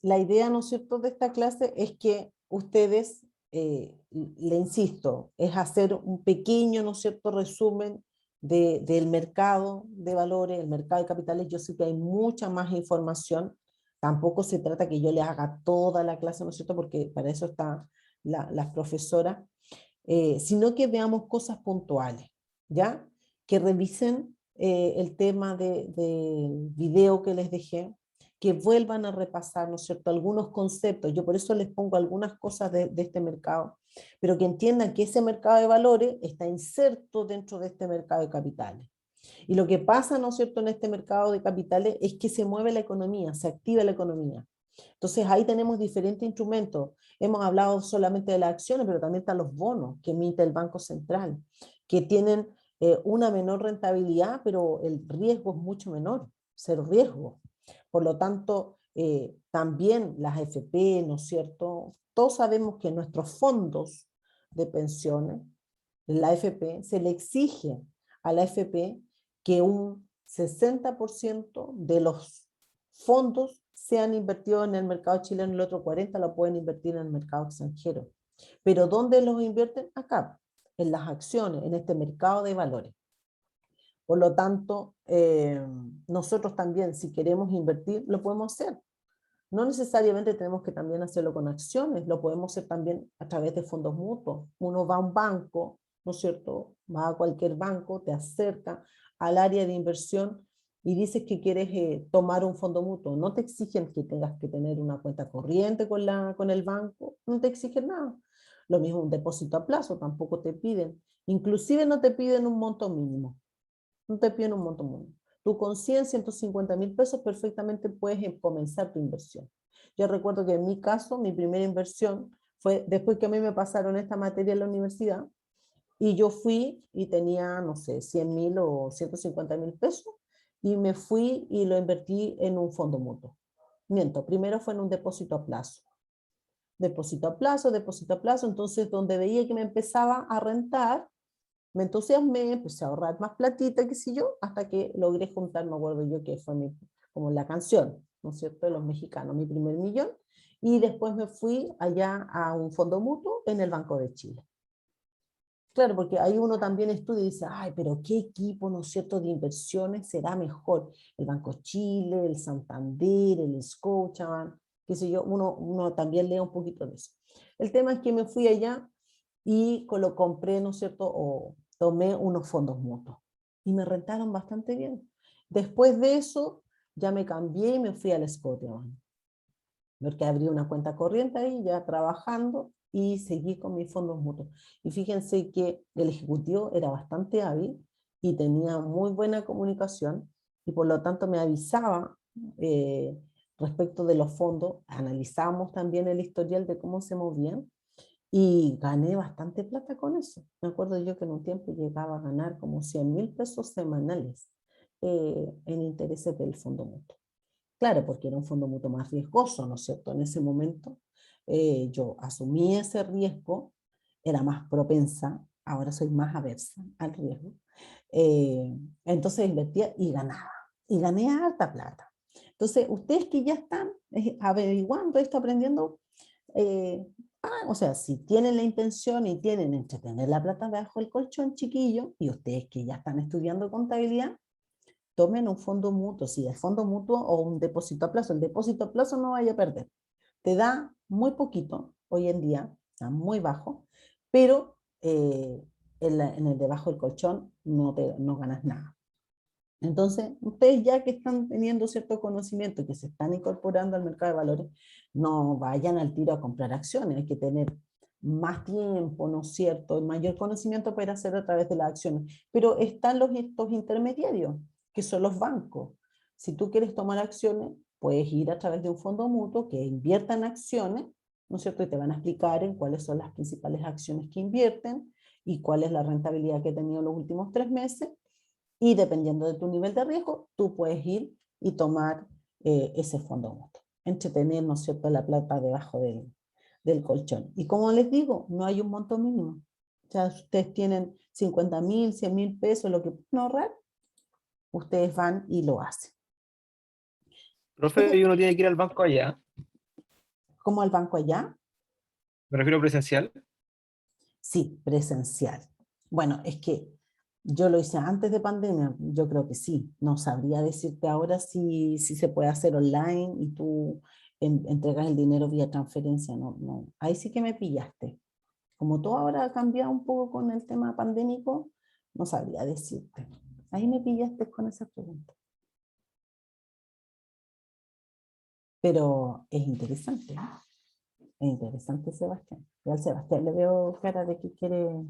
La idea, ¿no es cierto?, de esta clase es que ustedes, le insisto, es hacer un pequeño, ¿no es cierto?, resumen del mercado de valores, el mercado de capitales. Yo sé que hay mucha más información, tampoco se trata que yo les haga toda la clase, ¿no es cierto?, porque para eso están las profesoras, sino que veamos cosas puntuales, ¿ya? Que revisen el tema del video que les dejé, que vuelvan a repasar, ¿no es cierto?, algunos conceptos. Yo por eso les pongo algunas cosas de este mercado, pero que entiendan que ese mercado de valores está inserto dentro de este mercado de capitales. Y lo que pasa, ¿no es cierto?, en este mercado de capitales es que se mueve la economía, se activa la economía. Entonces ahí tenemos diferentes instrumentos. Hemos hablado solamente de las acciones, pero también están los bonos que emite el Banco Central, que tienen una menor rentabilidad, pero el riesgo es mucho menor, cero riesgo. Por lo tanto, también las AFP, ¿no es cierto? Todos sabemos que nuestros fondos de pensiones, la AFP, se le exige a la AFP que un 60% de los fondos sean invertidos en el mercado chileno y el otro 40% lo pueden invertir en el mercado extranjero. ¿Pero dónde los invierten? Acá, en las acciones, en este mercado de valores. Por lo tanto, nosotros también, si queremos invertir, lo podemos hacer. No necesariamente tenemos que también hacerlo con acciones, lo podemos hacer también a través de fondos mutuos. Uno va a un banco, ¿no es cierto? Va a cualquier banco, te acerca al área de inversión y dices que quieres tomar un fondo mutuo. No te exigen que tengas que tener una cuenta corriente con el banco, no te exigen nada. Lo mismo un depósito a plazo, tampoco te piden. Inclusive no te piden un monto mínimo. No te piden un monto mínimo. Tú con 100, 150.000 pesos perfectamente puedes comenzar tu inversión. Yo recuerdo que en mi caso, mi primera inversión fue después que a mí me pasaron esta materia en la universidad, y yo fui y tenía, no sé, 100.000 o 150.000 pesos, y me fui y lo invertí en un fondo mutuo. Miento, primero fue en un depósito a plazo. Depósito a plazo, entonces donde veía que me empezaba a rentar, me entusiasmé, empecé a ahorrar más platita, qué sé yo, hasta que logré juntar, me acuerdo yo que fue como la canción, ¿no es cierto?, de los mexicanos, mi primer millón, y después me fui allá a un fondo mutuo en el Banco de Chile. Claro, porque ahí uno también estudia y dice, ay, pero ¿qué equipo, no es cierto, de inversiones será mejor? El Banco Chile, el Santander, el Scotiabank, qué sé yo, uno también lee un poquito de eso. El tema es que me fui allá y lo compré, ¿no es cierto?, o tomé unos fondos mutuos y me rentaron bastante bien. Después de eso ya me cambié y me fui al Scotiabank, porque abrí una cuenta corriente ahí ya trabajando y seguí con mis fondos mutuos. Y fíjense que el ejecutivo era bastante hábil y tenía muy buena comunicación y por lo tanto me avisaba respecto de los fondos, analizamos también el historial de cómo se movían y gané bastante plata con eso. Me acuerdo yo que en un tiempo llegaba a ganar como 100.000 pesos semanales en intereses del fondo mutuo. Claro, porque era un fondo mutuo más riesgoso, ¿no es cierto? En ese momento yo asumí ese riesgo, era más propensa ahora soy más aversa al riesgo. Entonces invertía y ganaba, y gané harta plata. Entonces, ustedes que ya están averiguando esto, aprendiendo, o sea, si tienen la intención y tienen entretener la plata debajo del colchón, chiquillo, y ustedes que ya están estudiando contabilidad, tomen un fondo mutuo, si es fondo mutuo o un depósito a plazo. El depósito a plazo no vaya a perder. Te da muy poquito hoy en día, está muy bajo, pero en el debajo del colchón no ganas nada. Entonces, ustedes ya que están teniendo cierto conocimiento, que se están incorporando al mercado de valores, no vayan al tiro a comprar acciones, hay que tener más tiempo, ¿no es cierto? El mayor conocimiento para hacerlo a través de las acciones. Pero están estos intermediarios, que son los bancos. Si tú quieres tomar acciones, puedes ir a través de un fondo mutuo que invierta en acciones, ¿no es cierto? Y te van a explicar en cuáles son las principales acciones que invierten y cuál es la rentabilidad que ha tenido los últimos 3 meses. Y dependiendo de tu nivel de riesgo, tú puedes ir y tomar ese fondo mutuo. Entretener, ¿no es cierto?, la plata debajo del colchón. Y como les digo, no hay un monto mínimo. O sea, si ustedes tienen 50.000, 100.000 pesos, lo que pueden ahorrar, ustedes van y lo hacen. Profe, ¿y uno tiene que ir al banco allá? ¿Cómo al banco allá? Me refiero presencial. Sí, presencial. Bueno, es que yo lo hice antes de pandemia, yo creo que sí. No sabría decirte ahora si se puede hacer online y tú entregas el dinero vía transferencia. No, no. Ahí sí que me pillaste. Como todo ahora ha cambiado un poco con el tema pandémico, no sabría decirte. Ahí me pillaste con esa pregunta. Pero es interesante, ¿no? Es interesante, Sebastián. Y al Sebastián le veo cara de que quiere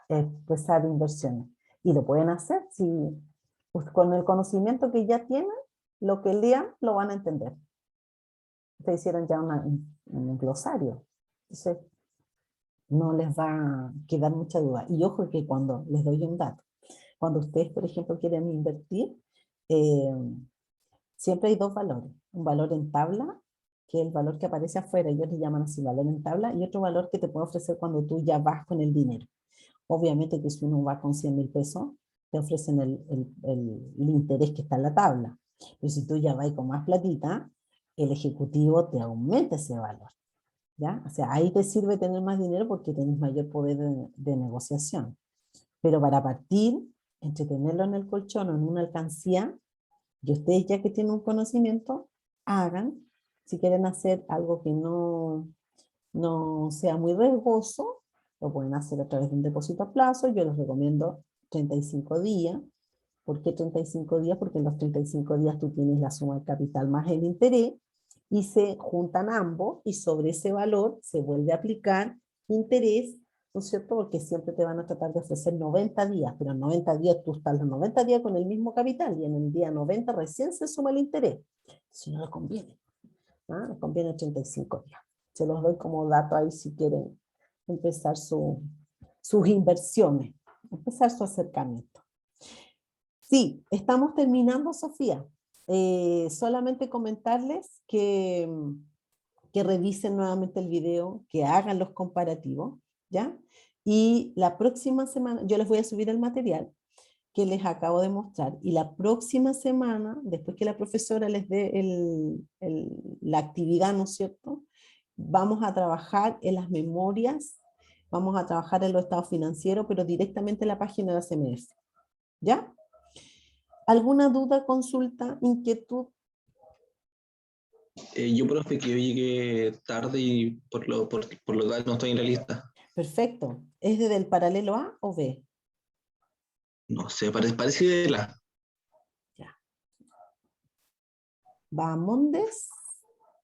expresar inversiones. Y lo pueden hacer si pues, con el conocimiento que ya tienen, lo que lean lo van a entender. Ustedes hicieron ya un glosario. Entonces, no les va a quedar mucha duda. Y ojo que cuando les doy un dato, cuando ustedes, por ejemplo, quieren invertir, eh, siempre hay dos valores. Un valor en tabla, que es el valor que aparece afuera, ellos le llaman así valor en tabla, y otro valor que te puede ofrecer cuando tú ya vas con el dinero. Obviamente que si uno va con 100.000 pesos, te ofrecen el interés que está en la tabla. Pero si tú ya vas con más platita, el ejecutivo te aumenta ese valor. ¿Ya? O sea, ahí te sirve tener más dinero porque tienes mayor poder de negociación. Pero para partir, entre tenerlo en el colchón o en una alcancía, y ustedes ya que tienen un conocimiento, hagan, si quieren hacer algo que no sea muy riesgoso, lo pueden hacer a través de un depósito a plazo. Yo les recomiendo 35 días. ¿Por qué 35 días? Porque en los 35 días tú tienes la suma del capital más el interés y se juntan ambos y sobre ese valor se vuelve a aplicar interés, ¿no es cierto? Porque siempre te van a tratar de ofrecer 90 días, pero en 90 días tú estás los 90 días con el mismo capital y en el día 90 recién se suma el interés. Si no les conviene, ¿no? Les conviene 35 días. Se los doy como dato ahí si quieren empezar sus inversiones, empezar su acercamiento. Sí, estamos terminando, Sofía. Solamente comentarles que revisen nuevamente el video, que hagan los comparativos, ¿ya? Y la próxima semana, yo les voy a subir el material que les acabo de mostrar, y la próxima semana, después que la profesora les dé la actividad, ¿no es cierto? Vamos a trabajar en las memorias, vamos a trabajar en los estados financieros, pero directamente en la página de la CMF, ¿ya? ¿Alguna duda, consulta, inquietud? Yo, profe, que yo llegué tarde y por lo tal no estoy en la lista. Perfecto. ¿Es desde el paralelo A o B? No sé, parece de la. Ya. ¿Bamondes?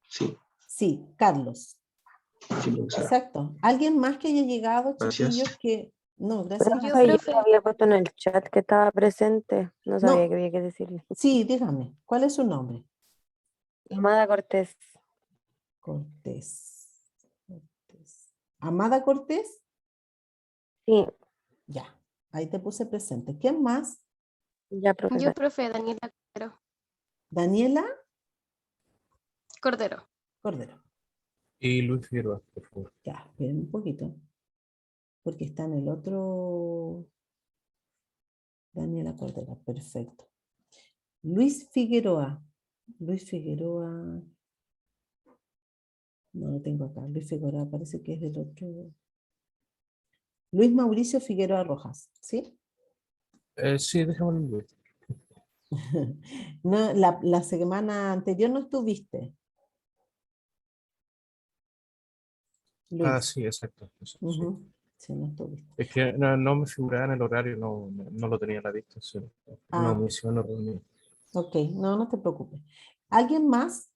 Sí, Sí, Carlos. sí, profesora. Exacto. ¿Alguien más que haya llegado, Gracias. chiquillos, que... No, gracias. Yo, Profe, yo profe, había puesto en el chat que estaba presente. No sabía qué No, había que decirle. sí, dígame. ¿Cuál es su nombre? Amada Cortés. Cortés. Cortés. ¿Amada Cortés? Sí, Ya. Ahí te puse presente. ¿Quién más? ya, profesor. Profe, Daniela Daniela Cordero. Cordero. Y Luis Figueroa, por favor. Ya, esperen un poquito. porque está en el otro. Daniela Cordera, perfecto. Luis Figueroa. Luis Figueroa. No lo tengo acá. Luis Figueroa parece que es del otro. Luis Mauricio Figueroa Rojas, ¿sí? Sí, déjame ver. No, la semana anterior no estuviste, Ah, Luis. sí, exacto. Eso, sí. Ujú, sí, no estuviste. Es que no me figuraba en el horario, no lo tenía a la vista. Sí. No Ah, me hicieron una reunión. ok, no, no te preocupes. ¿Alguien más?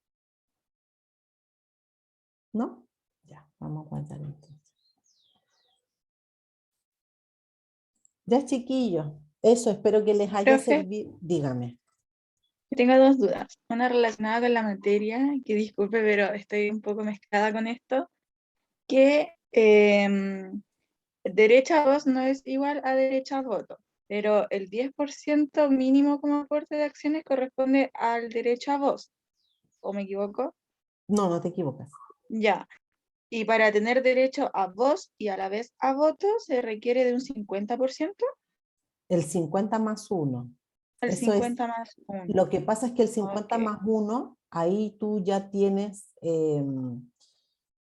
¿No? Ya, vamos a guardar entonces. Ya, chiquillos, eso espero que les haya Profe, servido. Dígame. tengo dos dudas. Una relacionada con la materia, que disculpe, pero estoy un poco mezclada con esto, que derecha a voz no es igual a derecha a voto, pero el 10% mínimo como aporte de acciones corresponde al derecho a voz, ¿o me equivoco? No, no te equivocas. Ya. Y para tener derecho a voz y a la vez a voto se requiere de un 50%, El 50 más 1. el Eso es. 50 más 1. Lo que pasa es que el 50 Ok, más 1, ahí tú ya tienes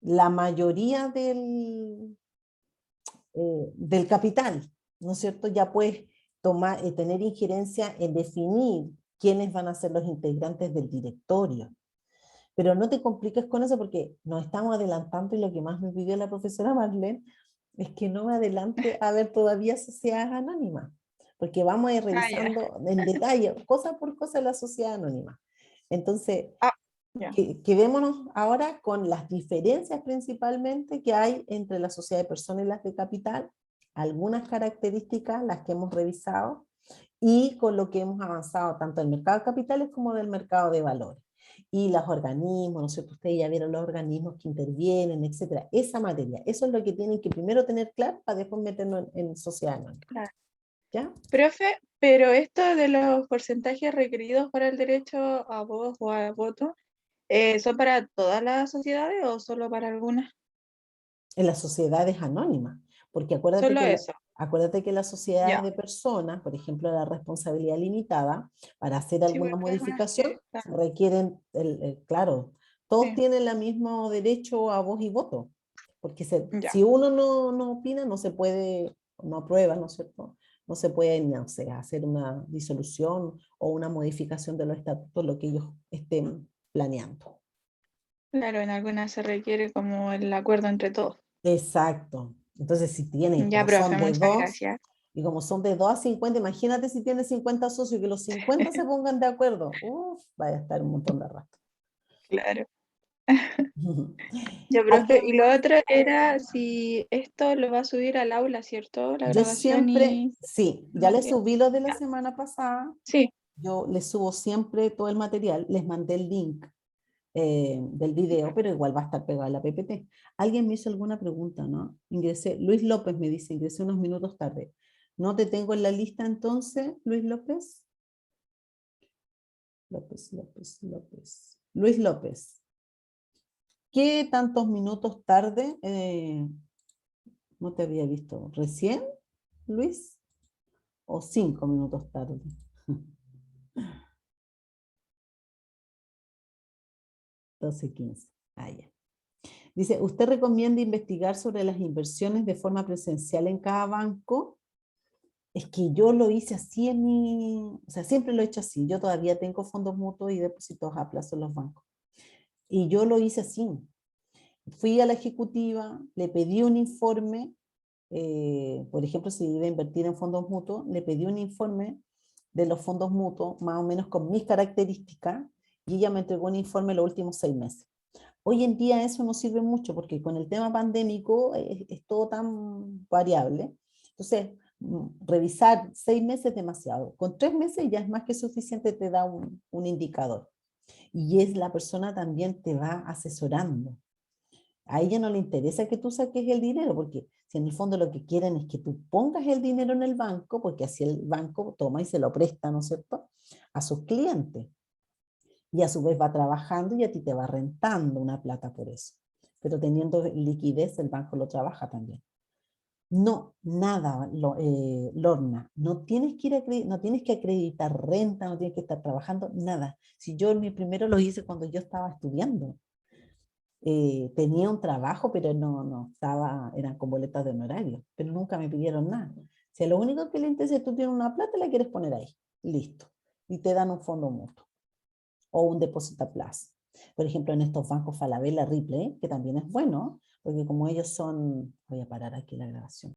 la mayoría del capital, ¿no es cierto? Ya puedes tomar, tener injerencia en definir quiénes van a ser los integrantes del directorio. Pero no te compliques con eso porque nos estamos adelantando y lo que más me pidió la profesora Marlene es que no me adelante a ver todavía sociedades anónimas, porque vamos a ir ah, ya. revisando en detalle, cosa por cosa, la sociedad anónima. Entonces, Ah, ya. quedémonos ahora con las diferencias principalmente que hay entre la sociedad de personas y las de capital, algunas características, las que hemos revisado, y con lo que hemos avanzado tanto del mercado de capitales como del mercado de valores. Y los organismos, ¿no es cierto? Ustedes ya vieron los organismos que intervienen, etcétera. Esa materia, eso es lo que tienen que primero tener claro para después meternos en sociedad anónima. Claro. ¿Ya? Profe, pero esto de los porcentajes requeridos para el derecho a voz o a voto, ¿son para todas las sociedades o solo para algunas? En las sociedades anónimas, porque Solo eso. acuérdate que las sociedades Ya. de personas, por ejemplo, la responsabilidad limitada, para hacer Sí, alguna porque algunas que, modificación, claro, requieren, claro, todos sí, tienen el mismo derecho a voz y voto, porque ya. si uno no opina, no se puede, no aprueba, ¿no es cierto? No se puede, no sé, hacer una disolución o una modificación de los estatutos, lo que ellos estén planeando. Claro, en algunas se requiere como el acuerdo entre todos. Exacto. Entonces, si tienen, Ya, como profe, son de muchas dos, gracias. y como son de 2 a 50, imagínate si tienes 50 socios y que los 50 se pongan de acuerdo. Uf, vaya a estar un montón de rato. Claro. Ya, profe, y ¿Alguien lo más? otro era si esto lo va a subir al aula, ¿cierto? La Yo grabación siempre, y sí, el ya les material. subí los de la Ya. semana pasada. Sí, Yo les subo siempre todo el material. Les mandé el link del video, pero igual va a estar pegado a la PPT. Alguien me hizo alguna pregunta, ¿no? Ingresé, Luis López me dice, ingresé unos minutos tarde. ¿No te tengo en la lista entonces, Luis López? López. Luis López. ¿Qué tantos minutos tarde? No te había visto. ¿Recién, Luis? ¿O 5 minutos tarde? 12:15. Ah, ya. Dice, ¿usted recomienda investigar sobre las inversiones de forma presencial en cada banco? Es que yo lo hice así o sea, siempre lo he hecho así. Yo todavía tengo fondos mutuos y depósitos a plazo en los bancos. Y yo lo hice así. Fui a la ejecutiva, le pedí un informe, por ejemplo, si iba a invertir en fondos mutuos, le pedí un informe de los fondos mutuos, más o menos con mis características, y ella me entregó un informe los últimos 6 meses. Hoy en día eso no sirve mucho porque con el tema pandémico es todo tan variable. Entonces, revisar 6 meses es demasiado. Con 3 meses ya es más que suficiente, te da un indicador. Y es la persona también te va asesorando. A ella no le interesa que tú saques el dinero, porque si en el fondo lo que quieren es que tú pongas el dinero en el banco, porque así el banco toma y se lo presta, ¿no es cierto?, a sus clientes. Y a su vez va trabajando y a ti te va rentando una plata por eso. Pero teniendo liquidez, el banco lo trabaja también. No, nada, Lorna. No tienes que no tienes que acreditar renta, no tienes que estar trabajando, nada. Si yo mi primero lo hice cuando yo estaba estudiando. Tenía un trabajo, pero no estaba, eran con boletas de honorario, pero nunca me pidieron nada. O sea, lo único que le interesa es que tú tienes una plata y la quieres poner ahí. Listo. Y te dan un fondo mutuo o un depósito a plazo. Por ejemplo, en estos bancos Falabella, Ripley, que también es bueno, porque como ellos son, voy a parar aquí la grabación.